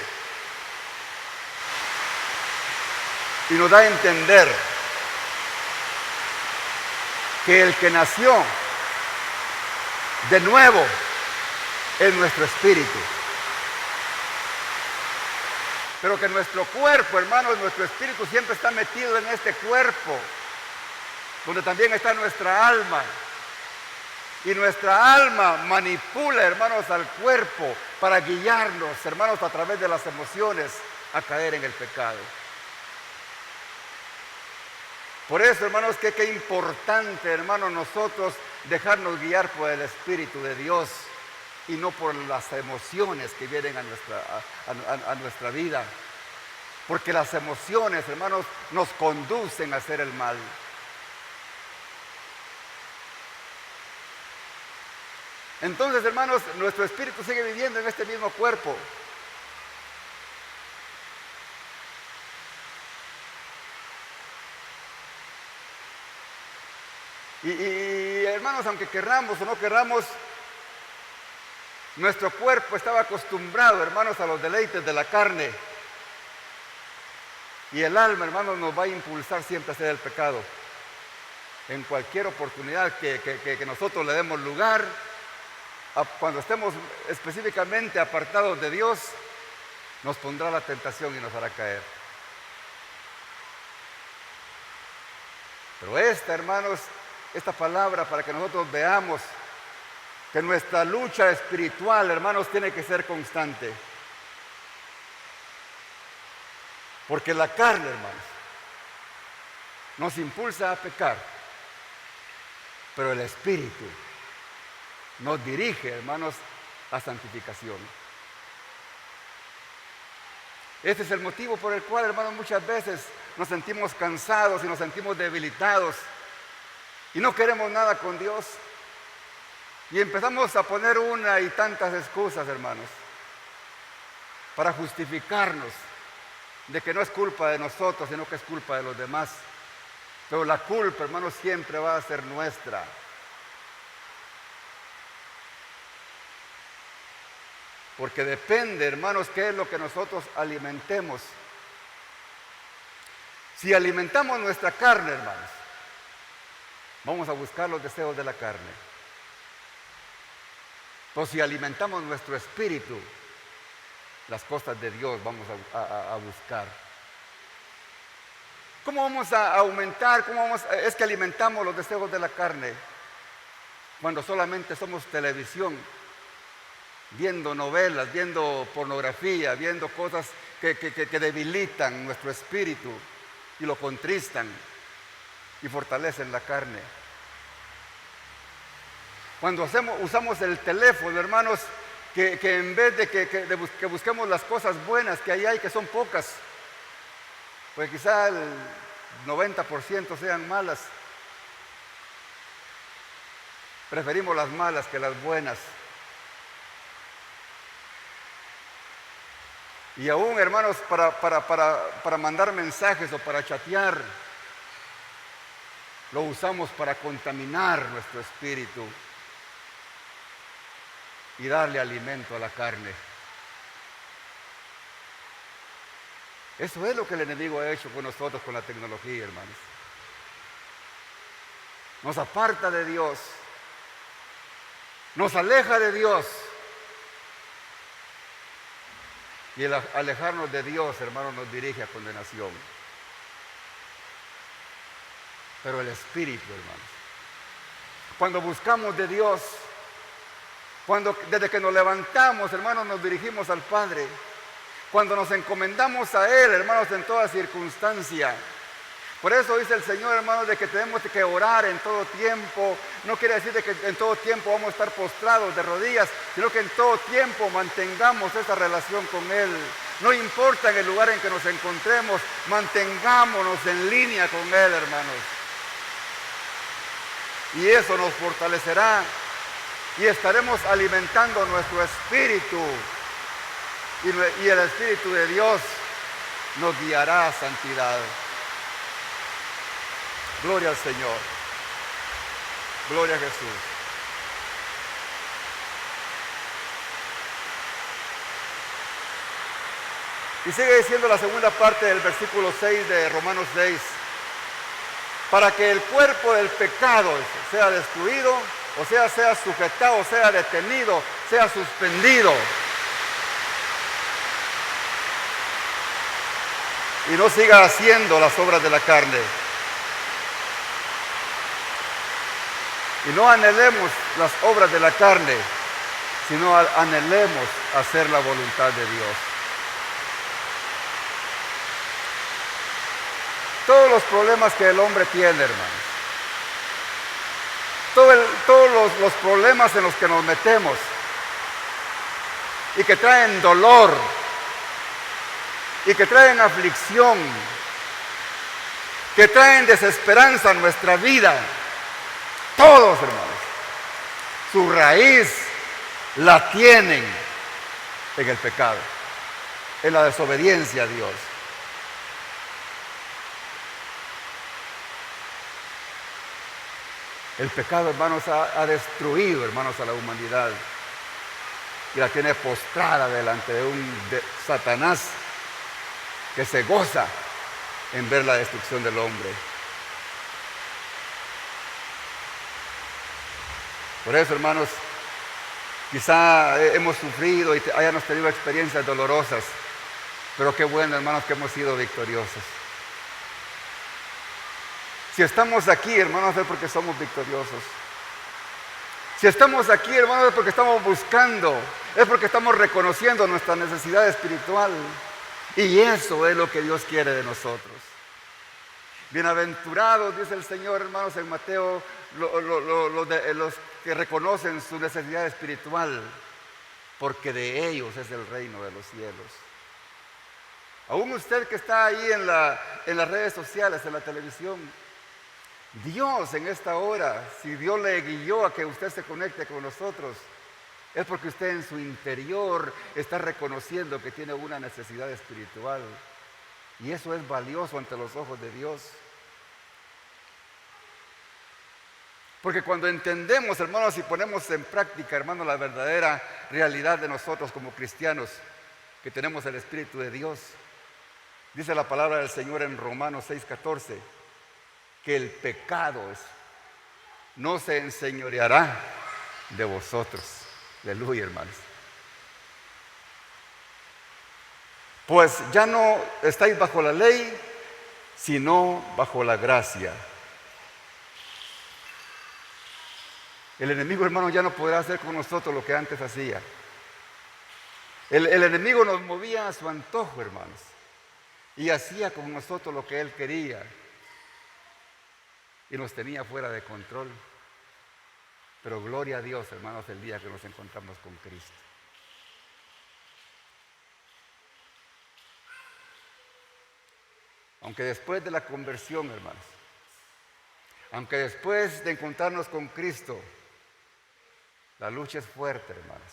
Speaker 1: Y nos da a entender que el que nació de nuevo es nuestro espíritu. Pero que nuestro cuerpo, hermanos, nuestro espíritu siempre está metido en este cuerpo, donde también está nuestra alma. Y nuestra alma manipula, hermanos, al cuerpo para guiarnos, hermanos, a través de las emociones a caer en el pecado. Por eso, hermanos, que qué importante, hermanos, nosotros dejarnos guiar por el Espíritu de Dios y no por las emociones que vienen a nuestra vida. Porque las emociones, hermanos, nos conducen a hacer el mal. Entonces, hermanos, nuestro espíritu sigue viviendo en este mismo cuerpo. Y hermanos, aunque querramos o no querramos, nuestro cuerpo estaba acostumbrado, hermanos, a los deleites de la carne. Y el alma, hermanos, nos va a impulsar siempre a hacer el pecado. En cualquier oportunidad que nosotros le demos lugar, cuando estemos específicamente apartados de Dios, nos pondrá la tentación y nos hará caer. Pero hermanos, esta palabra para que nosotros veamos que nuestra lucha espiritual, hermanos, tiene que ser constante. Porque la carne, hermanos, nos impulsa a pecar, pero el espíritu nos dirige, hermanos, a santificación. Este es el motivo por el cual, hermanos, muchas veces nos sentimos cansados y nos sentimos debilitados y no queremos nada con Dios. Y empezamos a poner una y tantas excusas, hermanos, para justificarnos de que no es culpa de nosotros, sino que es culpa de los demás. Pero la culpa, hermanos, siempre va a ser nuestra. Porque depende, hermanos, qué es lo que nosotros alimentemos. Si alimentamos nuestra carne, hermanos, vamos a buscar los deseos de la carne. Pues si alimentamos nuestro espíritu, las cosas de Dios vamos a buscar. ¿Cómo vamos a aumentar? Es que alimentamos los deseos de la carne cuando solamente somos televisión, viendo novelas, viendo pornografía, viendo cosas que debilitan nuestro espíritu y lo contristan y fortalecen la carne. Cuando usamos el teléfono, hermanos, que en vez de que busquemos las cosas buenas que ahí hay, que son pocas, pues quizá el 90% sean malas, preferimos las malas que las buenas. Y aún, hermanos, para mandar mensajes o para chatear, lo usamos para contaminar nuestro espíritu y darle alimento a la carne. Eso es lo que el enemigo ha hecho con nosotros, con la tecnología, hermanos. Nos aparta de Dios, nos aleja de Dios. Y el alejarnos de Dios, hermanos, nos dirige a condenación. Pero el Espíritu, hermanos, cuando buscamos de Dios, desde que nos levantamos, hermanos, nos dirigimos al Padre. Cuando nos encomendamos a Él, hermanos, en toda circunstancia. Por eso dice el Señor, hermanos, de que tenemos que orar en todo tiempo. No quiere decir de que en todo tiempo vamos a estar postrados de rodillas, sino que en todo tiempo mantengamos esa relación con Él. No importa en el lugar en que nos encontremos, mantengámonos en línea con Él, hermanos. Y eso nos fortalecerá y estaremos alimentando nuestro espíritu. Y el Espíritu de Dios nos guiará a santidad. Gloria al Señor. Gloria a Jesús. Y sigue diciendo la segunda parte del versículo 6 de Romanos 6. Para que el cuerpo del pecado sea destruido, o sea sujetado, sea detenido, sea suspendido. Y no siga haciendo las obras de la carne. Y no anhelemos las obras de la carne, sino anhelemos hacer la voluntad de Dios. Todos los problemas que el hombre tiene, hermanos, todos los problemas en los que nos metemos y que traen dolor y que traen aflicción, que traen desesperanza en nuestra vida, todos, hermanos, su raíz la tienen en el pecado, en la desobediencia a Dios. El pecado, hermanos, ha destruido, hermanos, a la humanidad y la tiene postrada delante de un Satanás que se goza en ver la destrucción del hombre. Por eso, hermanos, quizá hemos sufrido y hayamos tenido experiencias dolorosas, pero qué bueno, hermanos, que hemos sido victoriosos. Si estamos aquí, hermanos, es porque somos victoriosos. Si estamos aquí, hermanos, es porque estamos buscando, es porque estamos reconociendo nuestra necesidad espiritual. Y eso es lo que Dios quiere de nosotros. Bienaventurados, dice el Señor, hermanos, en Mateo, los que reconocen su necesidad espiritual, porque de ellos es el reino de los cielos. Aún usted que está ahí en las redes sociales, en la televisión, Dios en esta hora, si Dios le guió a que usted se conecte con nosotros, es porque usted en su interior está reconociendo que tiene una necesidad espiritual. Y eso es valioso ante los ojos de Dios. Porque cuando entendemos, hermanos, y ponemos en práctica, hermanos, la verdadera realidad de nosotros como cristianos, que tenemos el Espíritu de Dios, dice la palabra del Señor en Romanos 6:14, que el pecado no se enseñoreará de vosotros. Aleluya, hermanos. Pues ya no estáis bajo la ley, sino bajo la gracia. El enemigo, hermano, ya no podrá hacer con nosotros lo que antes hacía. El enemigo nos movía a su antojo, hermanos, y hacía con nosotros lo que él quería, y nos tenía fuera de control. Pero gloria a Dios, hermanos, el día que nos encontramos con Cristo. Aunque después de la conversión, hermanos, aunque después de encontrarnos con Cristo, la lucha es fuerte, hermanos.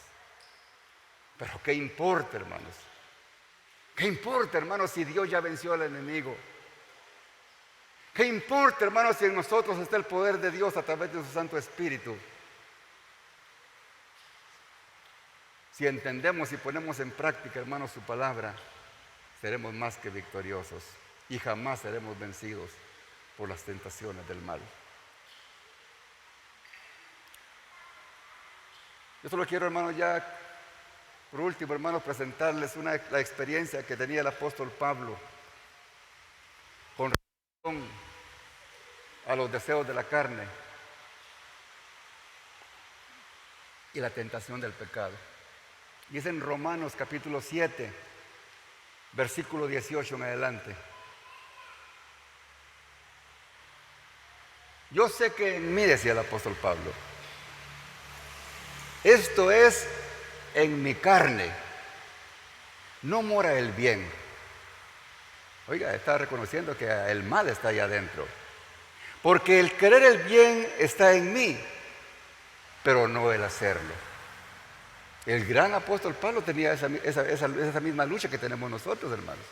Speaker 1: Pero ¿qué importa, hermanos? ¿Qué importa, hermanos, si Dios ya venció al enemigo? ¿Qué importa, hermanos, si en nosotros está el poder de Dios a través de su Santo Espíritu? Si entendemos y ponemos en práctica, hermanos, su palabra, seremos más que victoriosos y jamás seremos vencidos por las tentaciones del mal. Yo solo quiero, hermanos, ya por último, hermanos, presentarles la experiencia que tenía el apóstol Pablo con relación a los deseos de la carne y la tentación del pecado. Y es en Romanos capítulo 7, versículo 18 en adelante. Yo sé que en mí, decía el apóstol Pablo, esto es en mi carne, no mora el bien. Oiga, está reconociendo que el mal está allá adentro. Porque el querer el bien está en mí, pero no el hacerlo. El gran apóstol Pablo tenía esa misma lucha que tenemos nosotros, hermanos.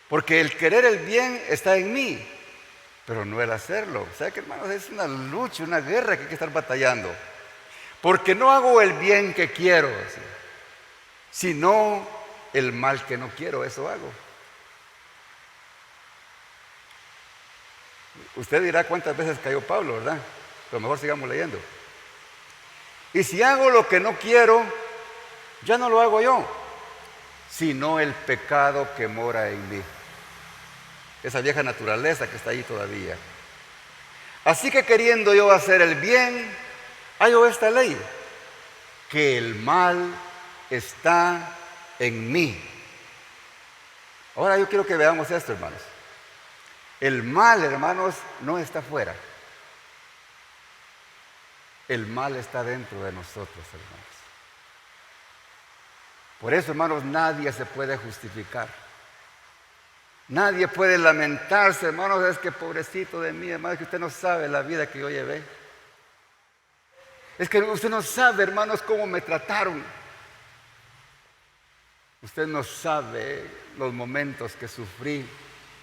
Speaker 1: Porque el querer el bien está en mí, pero no el hacerlo. O sea que, hermanos, es una lucha, una guerra que hay que estar batallando. Porque no hago el bien que quiero, sino el mal que no quiero, eso hago. Usted dirá cuántas veces cayó Pablo, ¿verdad? Pero mejor sigamos leyendo. Y si hago lo que no quiero, ya no lo hago yo, sino el pecado que mora en mí. Esa vieja naturaleza que está ahí todavía. Así que queriendo yo hacer el bien, hallo esta ley, que el mal está en mí. Ahora yo quiero que veamos esto, hermanos. El mal, hermanos, no está afuera. El mal está dentro de nosotros, hermanos. Por eso, hermanos, nadie se puede justificar. Nadie puede lamentarse, hermanos, es que pobrecito de mí, hermanos, que usted no sabe la vida que yo llevé. Es que usted no sabe, hermanos, cómo me trataron. Usted no sabe los momentos que sufrí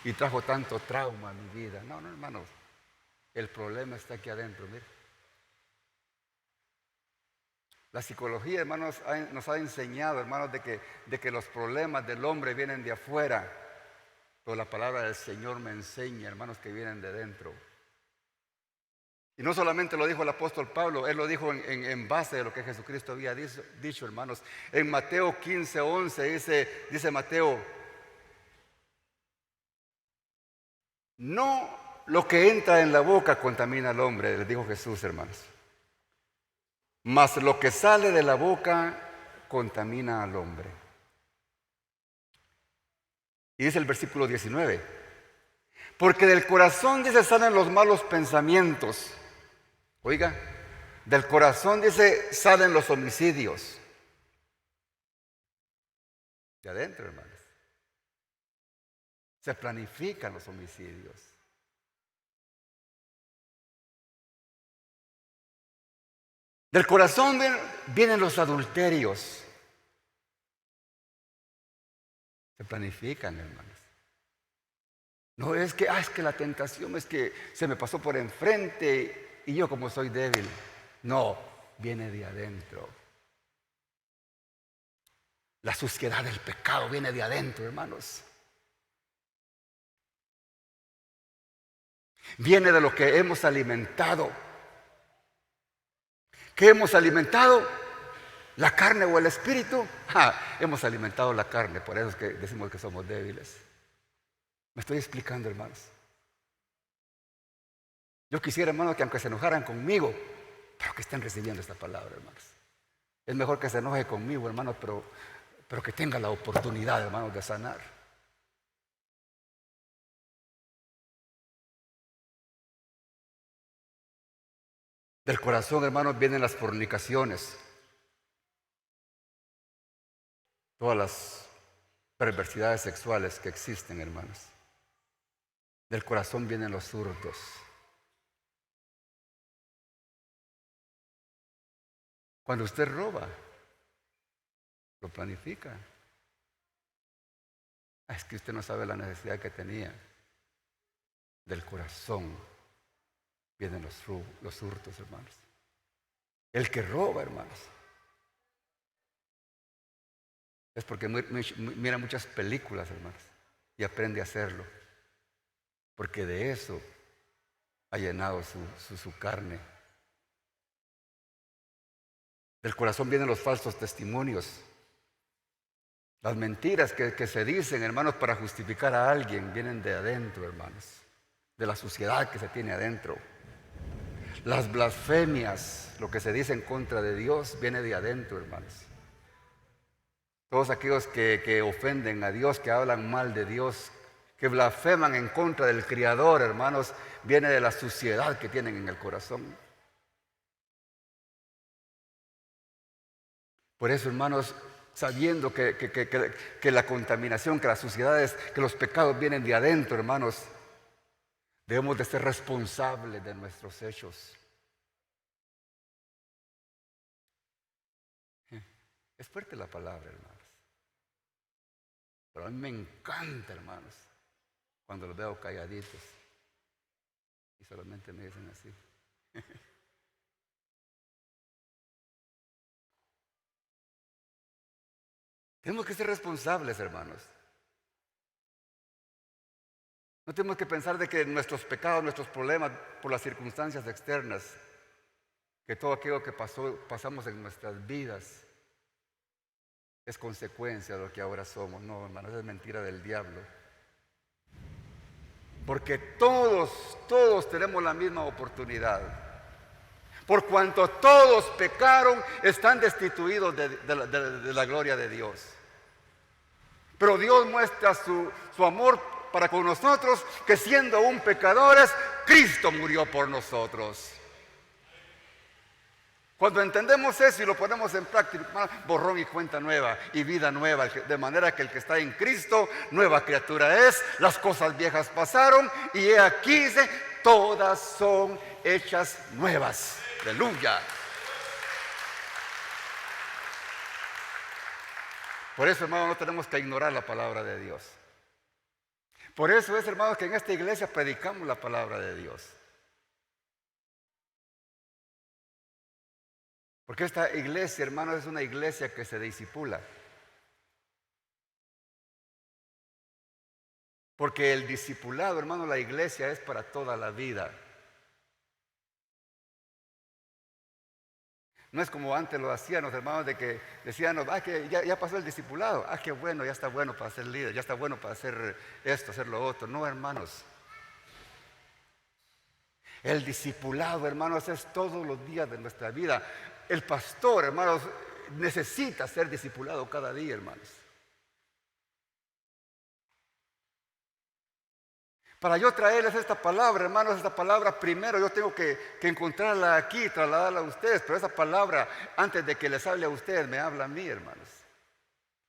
Speaker 1: y trajo tanto trauma a mi vida. No, hermanos, el problema está aquí adentro, mire. La psicología, hermanos, nos ha enseñado, hermanos, de que los problemas del hombre vienen de afuera. Pero la palabra del Señor me enseña, hermanos, que vienen de dentro. Y no solamente lo dijo el apóstol Pablo, él lo dijo en base de lo que Jesucristo había dicho, hermanos. En Mateo 15:11 dice Mateo, no lo que entra en la boca contamina al hombre, les dijo Jesús, hermanos. Mas lo que sale de la boca contamina al hombre. Y dice el versículo 19, porque del corazón, dice, salen los malos pensamientos. Oiga, del corazón, dice, salen los homicidios. De adentro, hermanos. Se planifican los homicidios. Del corazón vienen los adulterios. Se planifican, hermanos. No es que la tentación es que se me pasó por enfrente y yo como soy débil. No, viene de adentro. La suciedad del pecado viene de adentro, hermanos. Viene de lo que hemos alimentado. ¿Qué hemos alimentado? ¿La carne o el espíritu? Hemos alimentado la carne, por eso es que decimos que somos débiles. Me estoy explicando, hermanos. Yo quisiera, hermanos, que aunque se enojaran conmigo, pero que estén recibiendo esta palabra, hermanos. Es mejor que se enoje conmigo, hermanos, pero que tenga la oportunidad, hermanos, de sanar. Del corazón, hermanos, vienen las fornicaciones, todas las perversidades sexuales que existen, hermanos. Del corazón vienen los hurtos. Cuando usted roba, lo planifica. Es que usted no sabe la necesidad que tenía. Del corazón vienen los hurtos, hermanos. El que roba, hermanos, es porque mira muchas películas, hermanos, y aprende a hacerlo. Porque de eso ha llenado su carne. Del corazón vienen los falsos testimonios. Las mentiras que se dicen, hermanos, para justificar a alguien, vienen de adentro, hermanos. De la suciedad que se tiene adentro. Las blasfemias, lo que se dice en contra de Dios, viene de adentro, hermanos. Todos aquellos que ofenden a Dios, que hablan mal de Dios, que blasfeman en contra del Criador, hermanos, viene de la suciedad que tienen en el corazón. Por eso, hermanos, sabiendo que la contaminación, que las suciedades, que los pecados vienen de adentro, hermanos, debemos de ser responsables de nuestros hechos. Es fuerte la palabra, hermanos. Pero a mí me encanta, hermanos, cuando los veo calladitos y solamente me dicen así. Tenemos que ser responsables, hermanos. No tenemos que pensar de que nuestros pecados, nuestros problemas por las circunstancias externas, que todo aquello que pasamos en nuestras vidas es consecuencia de lo que ahora somos. No, hermanos, es mentira del diablo. Porque todos tenemos la misma oportunidad. Por cuanto todos pecaron, están destituidos de la gloria de Dios. Pero Dios muestra su amor para con nosotros, que siendo aún pecadores, Cristo murió por nosotros. Cuando entendemos eso y lo ponemos en práctica, borrón y cuenta nueva y vida nueva, de manera que el que está en Cristo, nueva criatura es, las cosas viejas pasaron y he aquí dice, todas son hechas nuevas. Aleluya. Por eso, hermanos, no tenemos que ignorar la palabra de Dios. Por eso es, hermanos, que en esta iglesia predicamos la palabra de Dios. Porque esta iglesia, hermanos, es una iglesia que se discipula. Porque el discipulado, hermano, la iglesia es para toda la vida. No es como antes lo hacían los hermanos, de que decían, que ya pasó el discipulado. Qué bueno, ya está bueno para ser líder, ya está bueno para hacer esto, hacer lo otro. No, hermanos. El discipulado, hermanos, es todos los días de nuestra vida. El pastor, hermanos, necesita ser discipulado cada día, hermanos. Para yo traerles esta palabra, hermanos, esta palabra primero yo tengo que encontrarla aquí, trasladarla a ustedes. Pero esa palabra, antes de que les hable a ustedes, me habla a mí, hermanos.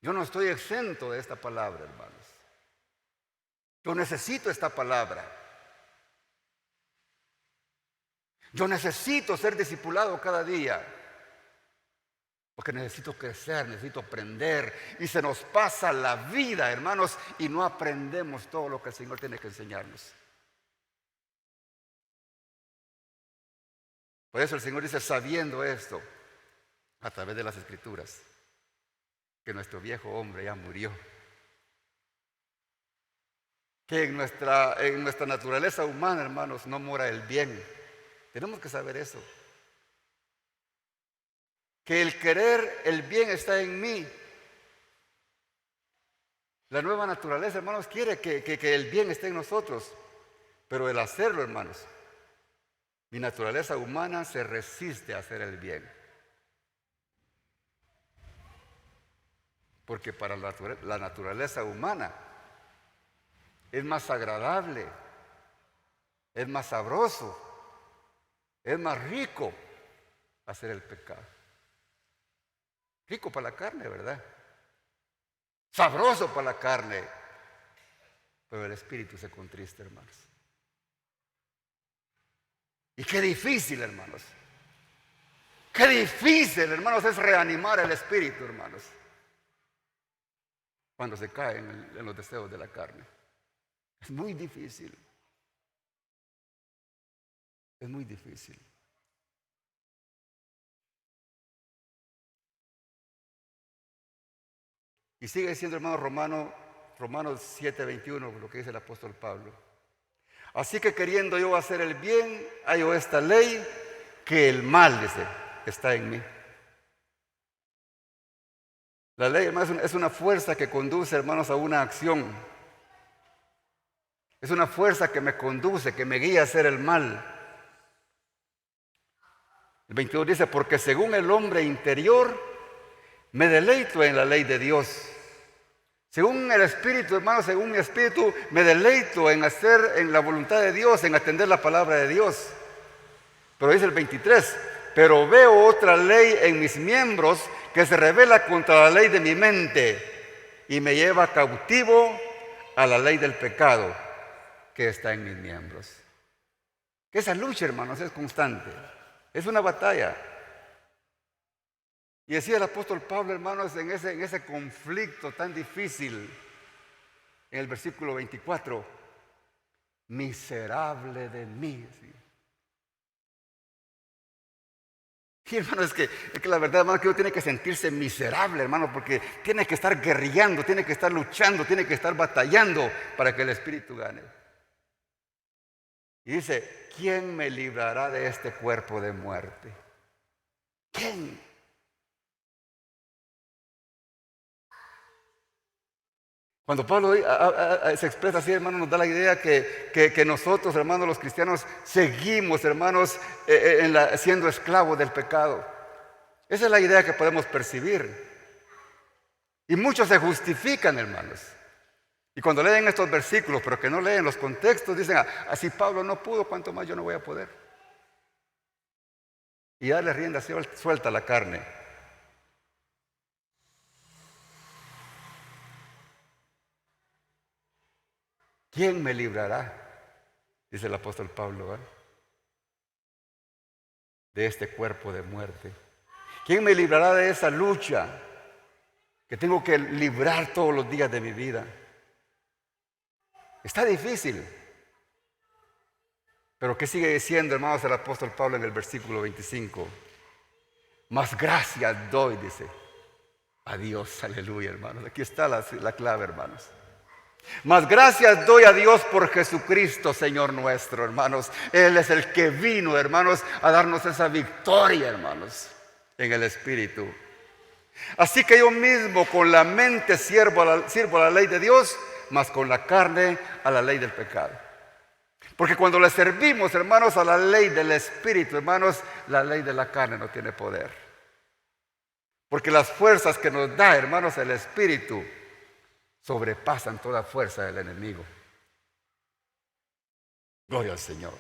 Speaker 1: Yo no estoy exento de esta palabra, hermanos. Yo necesito esta palabra. Yo necesito ser discipulado cada día. Porque necesito crecer, necesito aprender. Y se nos pasa la vida, hermanos, y no aprendemos todo lo que el Señor tiene que enseñarnos. Por eso el Señor dice, sabiendo esto, a través de las Escrituras, que nuestro viejo hombre ya murió. Que en nuestra naturaleza humana, hermanos, no mora el bien. Tenemos que saber eso. Que el querer el bien está en mí. La nueva naturaleza, hermanos, quiere que el bien esté en nosotros. Pero el hacerlo, hermanos, mi naturaleza humana se resiste a hacer el bien. Porque para la naturaleza humana es más agradable, es más sabroso, es más rico hacer el pecado. Rico para la carne, ¿verdad? Sabroso para la carne. Pero el espíritu se contrista, hermanos. Y qué difícil, hermanos. Qué difícil, hermanos, es reanimar el espíritu, hermanos, cuando se cae en los deseos de la carne. Es muy difícil. Es muy difícil. Y sigue diciendo, hermano, Romanos 7:21, lo que dice el apóstol Pablo. Así que queriendo yo hacer el bien, hallo esta ley, que el mal, dice, está en mí. La ley, hermanos, es una fuerza que conduce, hermanos, a una acción. Es una fuerza que me conduce, que me guía a hacer el mal. El 22 dice, porque según el hombre interior, me deleito en la ley de Dios. Según el Espíritu, hermanos, según mi Espíritu, me deleito en hacer en la voluntad de Dios, en atender la palabra de Dios. Pero dice el 23, pero veo otra ley en mis miembros que se revela contra la ley de mi mente y me lleva cautivo a la ley del pecado que está en mis miembros. Que esa lucha, hermanos, es constante. Es una batalla. Y decía el apóstol Pablo, hermanos, en ese conflicto tan difícil, en el versículo 24, miserable de mí. ¿Sí? Y hermano, es que la verdad, hermano, que uno tiene que sentirse miserable, hermano, porque tiene que estar guerreando, tiene que estar luchando, tiene que estar batallando para que el Espíritu gane. Y dice, ¿quién me librará de este cuerpo de muerte? ¿Quién? Cuando Pablo se expresa así, hermano, nos da la idea que nosotros, hermanos, los cristianos, seguimos, hermanos, siendo esclavos del pecado. Esa es la idea que podemos percibir. Y muchos se justifican, hermanos. Y cuando leen estos versículos, pero que no leen los contextos, dicen, así Pablo no pudo, ¿cuánto más yo no voy a poder? Y darle rienda suelta a la carne. ¿Quién me librará? Dice el apóstol Pablo, de este cuerpo de muerte. ¿Quién me librará de esa lucha que tengo que librar todos los días de mi vida? Está difícil. Pero ¿qué sigue diciendo, hermanos, el apóstol Pablo en el versículo 25? Más gracias doy, dice, a Dios, aleluya, hermanos. Aquí está la clave, hermanos. Más gracias doy a Dios por Jesucristo, Señor nuestro, hermanos. Él es el que vino, hermanos, a darnos esa victoria, hermanos, en el Espíritu. Así que yo mismo con la mente sirvo a la ley de Dios, mas con la carne a la ley del pecado. Porque cuando le servimos, hermanos, a la ley del Espíritu, hermanos, la ley de la carne no tiene poder. Porque las fuerzas que nos da, hermanos, el Espíritu sobrepasan toda fuerza del enemigo. Gloria al Señor.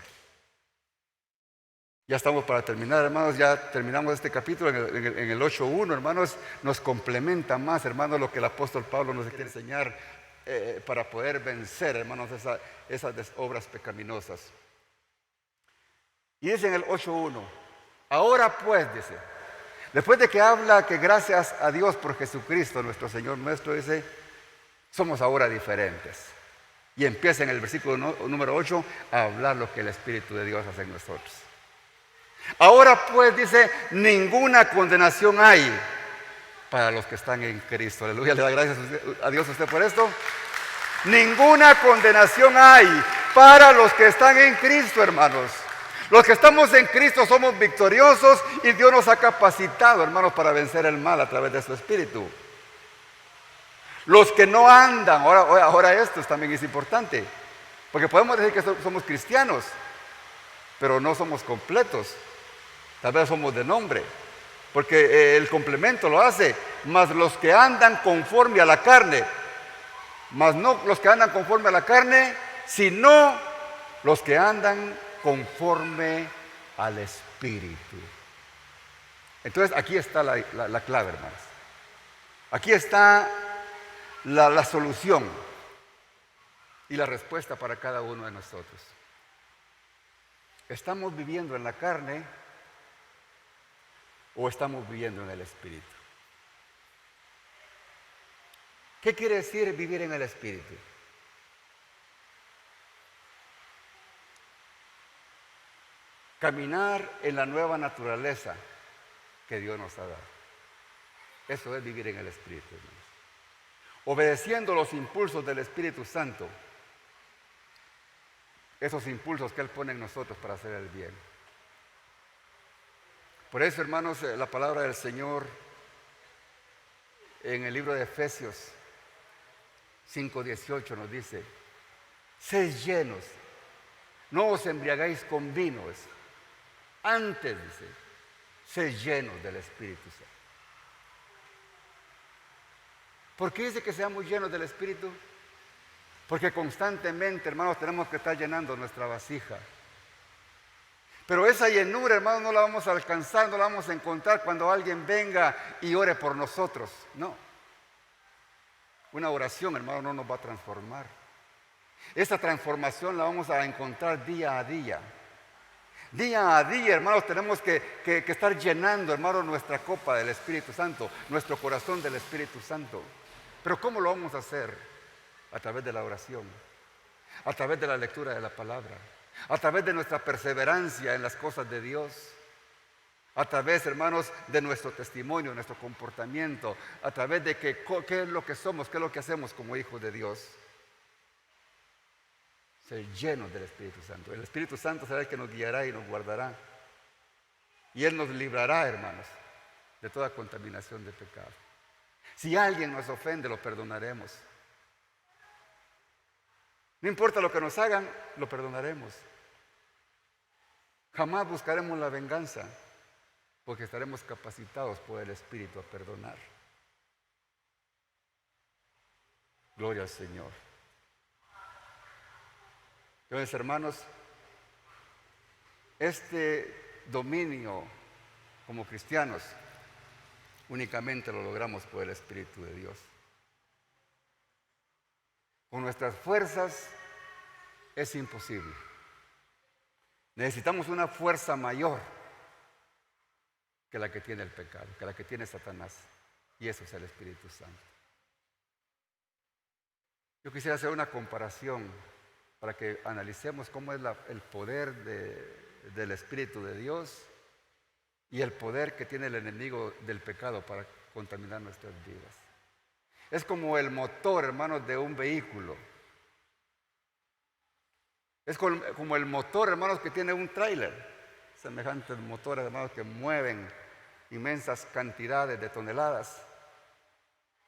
Speaker 1: Ya estamos para terminar, hermanos. Ya terminamos este capítulo en el 8.1, hermanos. Nos complementa más, hermanos, lo que el apóstol Pablo nos quiere enseñar para poder vencer, hermanos, esas obras pecaminosas. Y dice en el 8.1, ahora pues, dice, después de que habla que gracias a Dios por Jesucristo, nuestro Señor nuestro, dice, somos ahora diferentes. Y empieza en el versículo número 8 a hablar lo que el Espíritu de Dios hace en nosotros. Ahora pues, dice, ninguna condenación hay para los que están en Cristo. Aleluya, le da gracias a Dios a usted por esto. Ninguna condenación hay para los que están en Cristo, hermanos. Los que estamos en Cristo somos victoriosos y Dios nos ha capacitado, hermanos, para vencer el mal a través de su Espíritu. Los que no andan, ahora esto también es importante, porque podemos decir que somos cristianos, pero no somos completos. Tal vez somos de nombre, porque el complemento lo hace, mas los que andan conforme a la carne, mas no los que andan conforme a la carne, sino los que andan conforme al Espíritu. Entonces aquí está la clave, hermanos. Aquí está la solución y la respuesta para cada uno de nosotros. ¿Estamos viviendo en la carne o estamos viviendo en el Espíritu? ¿Qué quiere decir vivir en el Espíritu? Caminar en la nueva naturaleza que Dios nos ha dado. Eso es vivir en el Espíritu, hermanos. Obedeciendo los impulsos del Espíritu Santo. Esos impulsos que Él pone en nosotros para hacer el bien. Por eso, hermanos, la palabra del Señor en el libro de Efesios 5:18 nos dice: sed llenos, no os embriagáis con vino, antes dice, sed llenos del Espíritu Santo. ¿Por qué dice que seamos llenos del Espíritu? Porque constantemente, hermanos, tenemos que estar llenando nuestra vasija. Pero esa llenura, hermanos, no la vamos a alcanzar, no la vamos a encontrar cuando alguien venga y ore por nosotros. No. Una oración, hermano, no nos va a transformar. Esa transformación la vamos a encontrar día a día. Día a día, hermanos, tenemos que estar llenando, hermanos, nuestra copa del Espíritu Santo, nuestro corazón del Espíritu Santo. Pero ¿cómo lo vamos a hacer? A través de la oración, a través de la lectura de la palabra, a través de nuestra perseverancia en las cosas de Dios, a través, hermanos, de nuestro testimonio, nuestro comportamiento, a través de qué es lo que somos, qué es lo que hacemos como hijos de Dios. Ser llenos del Espíritu Santo. El Espíritu Santo será el que nos guiará y nos guardará. Y Él nos librará, hermanos, de toda contaminación de pecado. Si alguien nos ofende, lo perdonaremos. No importa lo que nos hagan, lo perdonaremos. Jamás buscaremos la venganza, porque estaremos capacitados por el Espíritu a perdonar. Gloria al Señor. Entonces, hermanos, este dominio como cristianos únicamente lo logramos por el Espíritu de Dios. Con nuestras fuerzas es imposible. Necesitamos una fuerza mayor que la que tiene el pecado, que la que tiene Satanás. Y eso es el Espíritu Santo. Yo quisiera hacer una comparación para que analicemos cómo es el poder del Espíritu de Dios y el poder que tiene el enemigo del pecado para contaminar nuestras vidas. Es como el motor, hermanos, de un vehículo. Es como el motor, hermanos, que tiene un tráiler. Semejantes motores, hermanos, que mueven inmensas cantidades de toneladas.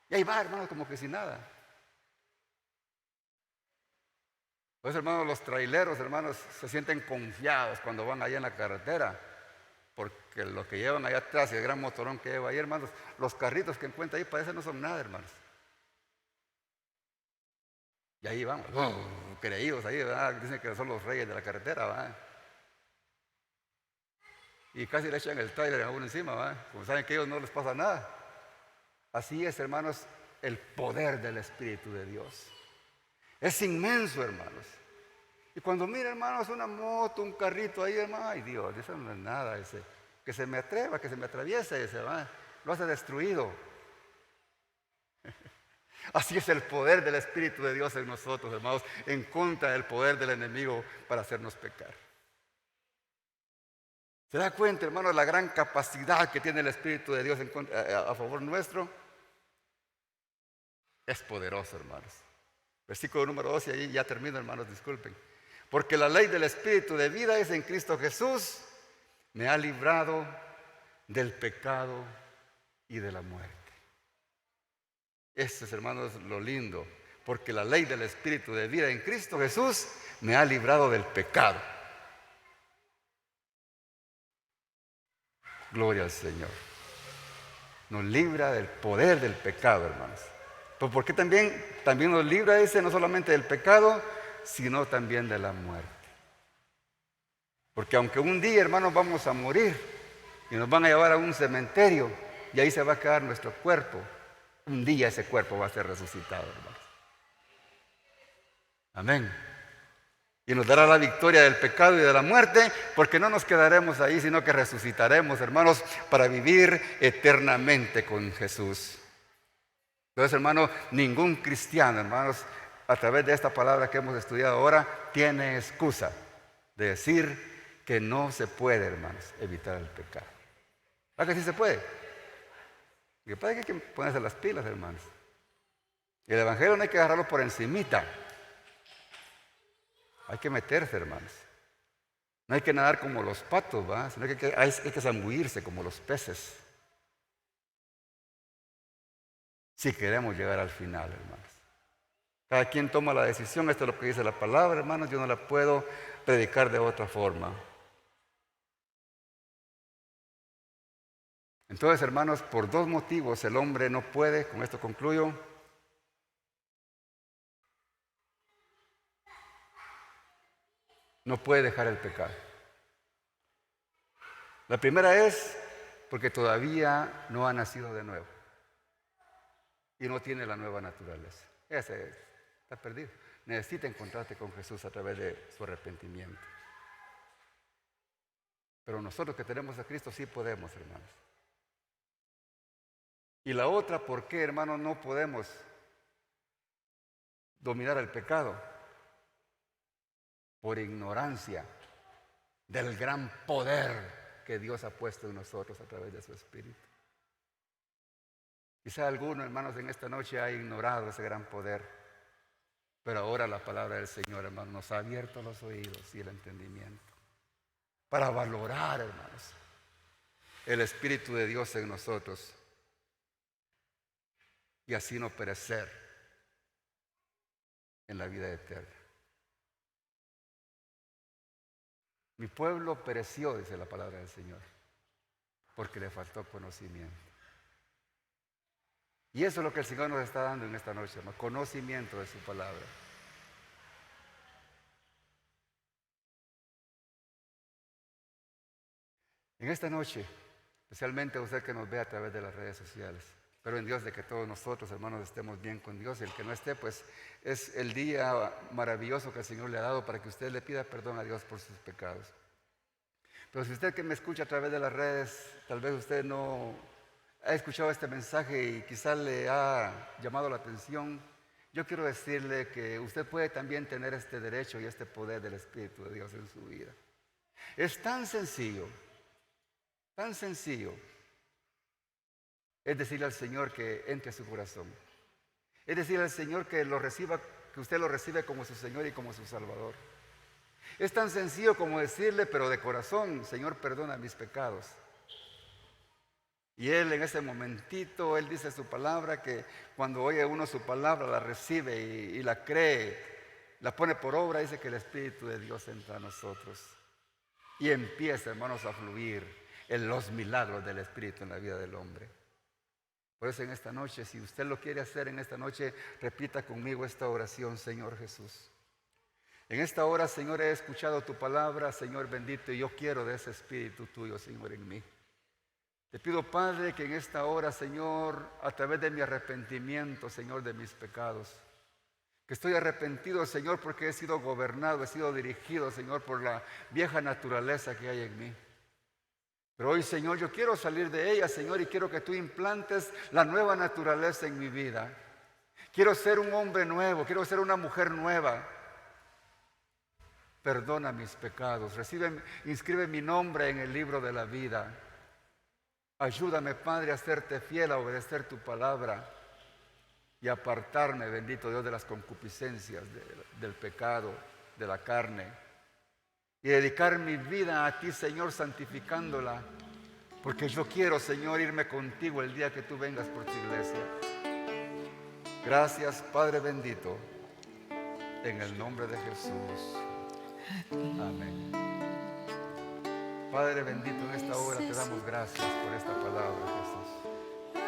Speaker 1: Y ahí va, hermanos, como que sin nada. Pues, hermanos, los traileros, hermanos, se sienten confiados cuando van allá en la carretera, porque lo que llevan allá atrás y el gran motorón que lleva ahí, hermanos, los carritos que encuentran ahí parece no son nada, hermanos. Y ahí vamos, creídos ahí, ¿verdad? Dicen que son los reyes de la carretera, ¿verdad? Y casi le echan el tráiler a uno encima, ¿verdad? Como saben que a ellos no les pasa nada. Así es, hermanos, el poder del Espíritu de Dios. Es inmenso, hermanos. Y cuando mira, hermanos, una moto, un carrito ahí, hermano, ay Dios, eso no es nada, que se me atreva, que se me atraviese, lo hace destruido. Así es el poder del Espíritu de Dios en nosotros, hermanos, en contra del poder del enemigo para hacernos pecar. ¿Se da cuenta, hermanos, la gran capacidad que tiene el Espíritu de Dios a favor nuestro? Es poderoso, hermanos. Versículo número 2, y ahí ya termino, hermanos, disculpen. Porque la ley del Espíritu de vida es en Cristo Jesús, me ha librado del pecado y de la muerte. Este es, hermanos, lo lindo, porque la ley del Espíritu de vida en Cristo Jesús me ha librado del pecado. Gloria al Señor. Nos libra del poder del pecado, hermanos. Pues porque también nos libra, dice, no solamente del pecado, sino también de la muerte. Porque aunque un día, hermanos, vamos a morir y nos van a llevar a un cementerio y ahí se va a quedar nuestro cuerpo, un día ese cuerpo va a ser resucitado, hermanos. Amén. Y nos dará la victoria del pecado y de la muerte, porque no nos quedaremos ahí, sino que resucitaremos, hermanos, para vivir eternamente con Jesús. Entonces, hermanos, ningún cristiano, hermanos, a través de esta palabra que hemos estudiado ahora, tiene excusa de decir que no se puede, hermanos, evitar el pecado. ¿Verdad que sí se puede? Lo que pasa es que hay que ponerse las pilas, hermanos. Y el evangelio no hay que agarrarlo por encimita. Hay que meterse, hermanos. No hay que nadar como los patos, ¿va? Sino que hay que zambullirse como los peces. Si queremos llegar al final, hermanos. Cada quien toma la decisión, esto es lo que dice la palabra, hermanos. Yo no la puedo predicar de otra forma. Entonces, hermanos, por dos motivos el hombre no puede, con esto concluyo, no puede dejar el pecado. La primera es porque todavía no ha nacido de nuevo y no tiene la nueva naturaleza. Ese está perdido. Necesita encontrarte con Jesús a través de su arrepentimiento. Pero nosotros que tenemos a Cristo sí podemos, hermanos. Y la otra, ¿por qué, hermanos, no podemos dominar el pecado? Por ignorancia del gran poder que Dios ha puesto en nosotros a través de su Espíritu. Quizá alguno, hermanos, en esta noche ha ignorado ese gran poder, pero ahora la palabra del Señor, hermanos, nos ha abierto los oídos y el entendimiento para valorar, hermanos, el Espíritu de Dios en nosotros y así no perecer en la vida eterna. Mi pueblo pereció, dice la palabra del Señor, porque le faltó conocimiento. Y eso es lo que el Señor nos está dando en esta noche, hermano, conocimiento de su palabra. En esta noche, especialmente a usted que nos ve a través de las redes sociales, pero en Dios de que todos nosotros, hermanos, estemos bien con Dios. Y el que no esté, pues es el día maravilloso que el Señor le ha dado para que usted le pida perdón a Dios por sus pecados. Pero si usted que me escucha a través de las redes, tal vez usted no ha escuchado este mensaje y quizás le ha llamado la atención, yo quiero decirle que usted puede también tener este derecho y este poder del Espíritu de Dios en su vida. Es tan sencillo, es decirle al Señor que entre a su corazón. Es decirle al Señor que usted lo recibe como su Señor y como su Salvador. Es tan sencillo como decirle, pero de corazón, Señor, perdona mis pecados. Y Él en ese momentito, Él dice su palabra, que cuando oye uno su palabra, la recibe y la cree, la pone por obra, dice que el Espíritu de Dios entra a nosotros. Y empieza, hermanos, a fluir en los milagros del Espíritu en la vida del hombre. Por eso en esta noche, si usted lo quiere hacer en esta noche, repita conmigo esta oración: Señor Jesús, en esta hora, Señor, he escuchado tu palabra, Señor bendito, y yo quiero de ese Espíritu tuyo, Señor, en mí. Te pido, Padre, que en esta hora, Señor, a través de mi arrepentimiento, Señor, de mis pecados, que estoy arrepentido, Señor, porque he sido gobernado, he sido dirigido, Señor, por la vieja naturaleza que hay en mí. Pero hoy, Señor, yo quiero salir de ella, Señor, y quiero que tú implantes la nueva naturaleza en mi vida. Quiero ser un hombre nuevo, quiero ser una mujer nueva. Perdona mis pecados, inscribe mi nombre en el libro de la vida. Ayúdame, Padre, a serte fiel, a obedecer tu palabra y apartarme, bendito Dios, de las concupiscencias del pecado, de la carne, y dedicar mi vida a ti, Señor, santificándola, porque yo quiero, Señor, irme contigo el día que tú vengas por tu iglesia. Gracias, Padre bendito, en el nombre de Jesús. Amén. Padre bendito, en esta hora te damos gracias por esta palabra, Jesús.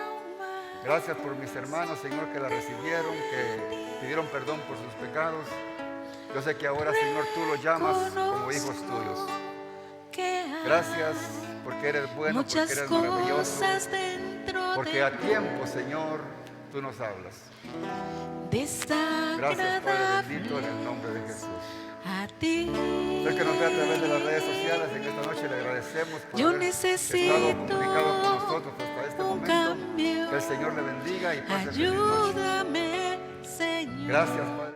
Speaker 1: Gracias por mis hermanos, Señor, que la recibieron, que pidieron perdón por sus pecados. Yo sé que ahora, Señor, tú los llamas como hijos tuyos. Gracias porque eres bueno, porque eres maravilloso, porque a tiempo, Señor, tú nos hablas. Gracias, Padre bendito, en el nombre de Jesús. Usted que nos ve a través de las redes sociales, en esta noche le agradecemos por haber estado comunicado con nosotros hasta este momento. Que el Señor le bendiga y pase feliz noche. Gracias, Padre.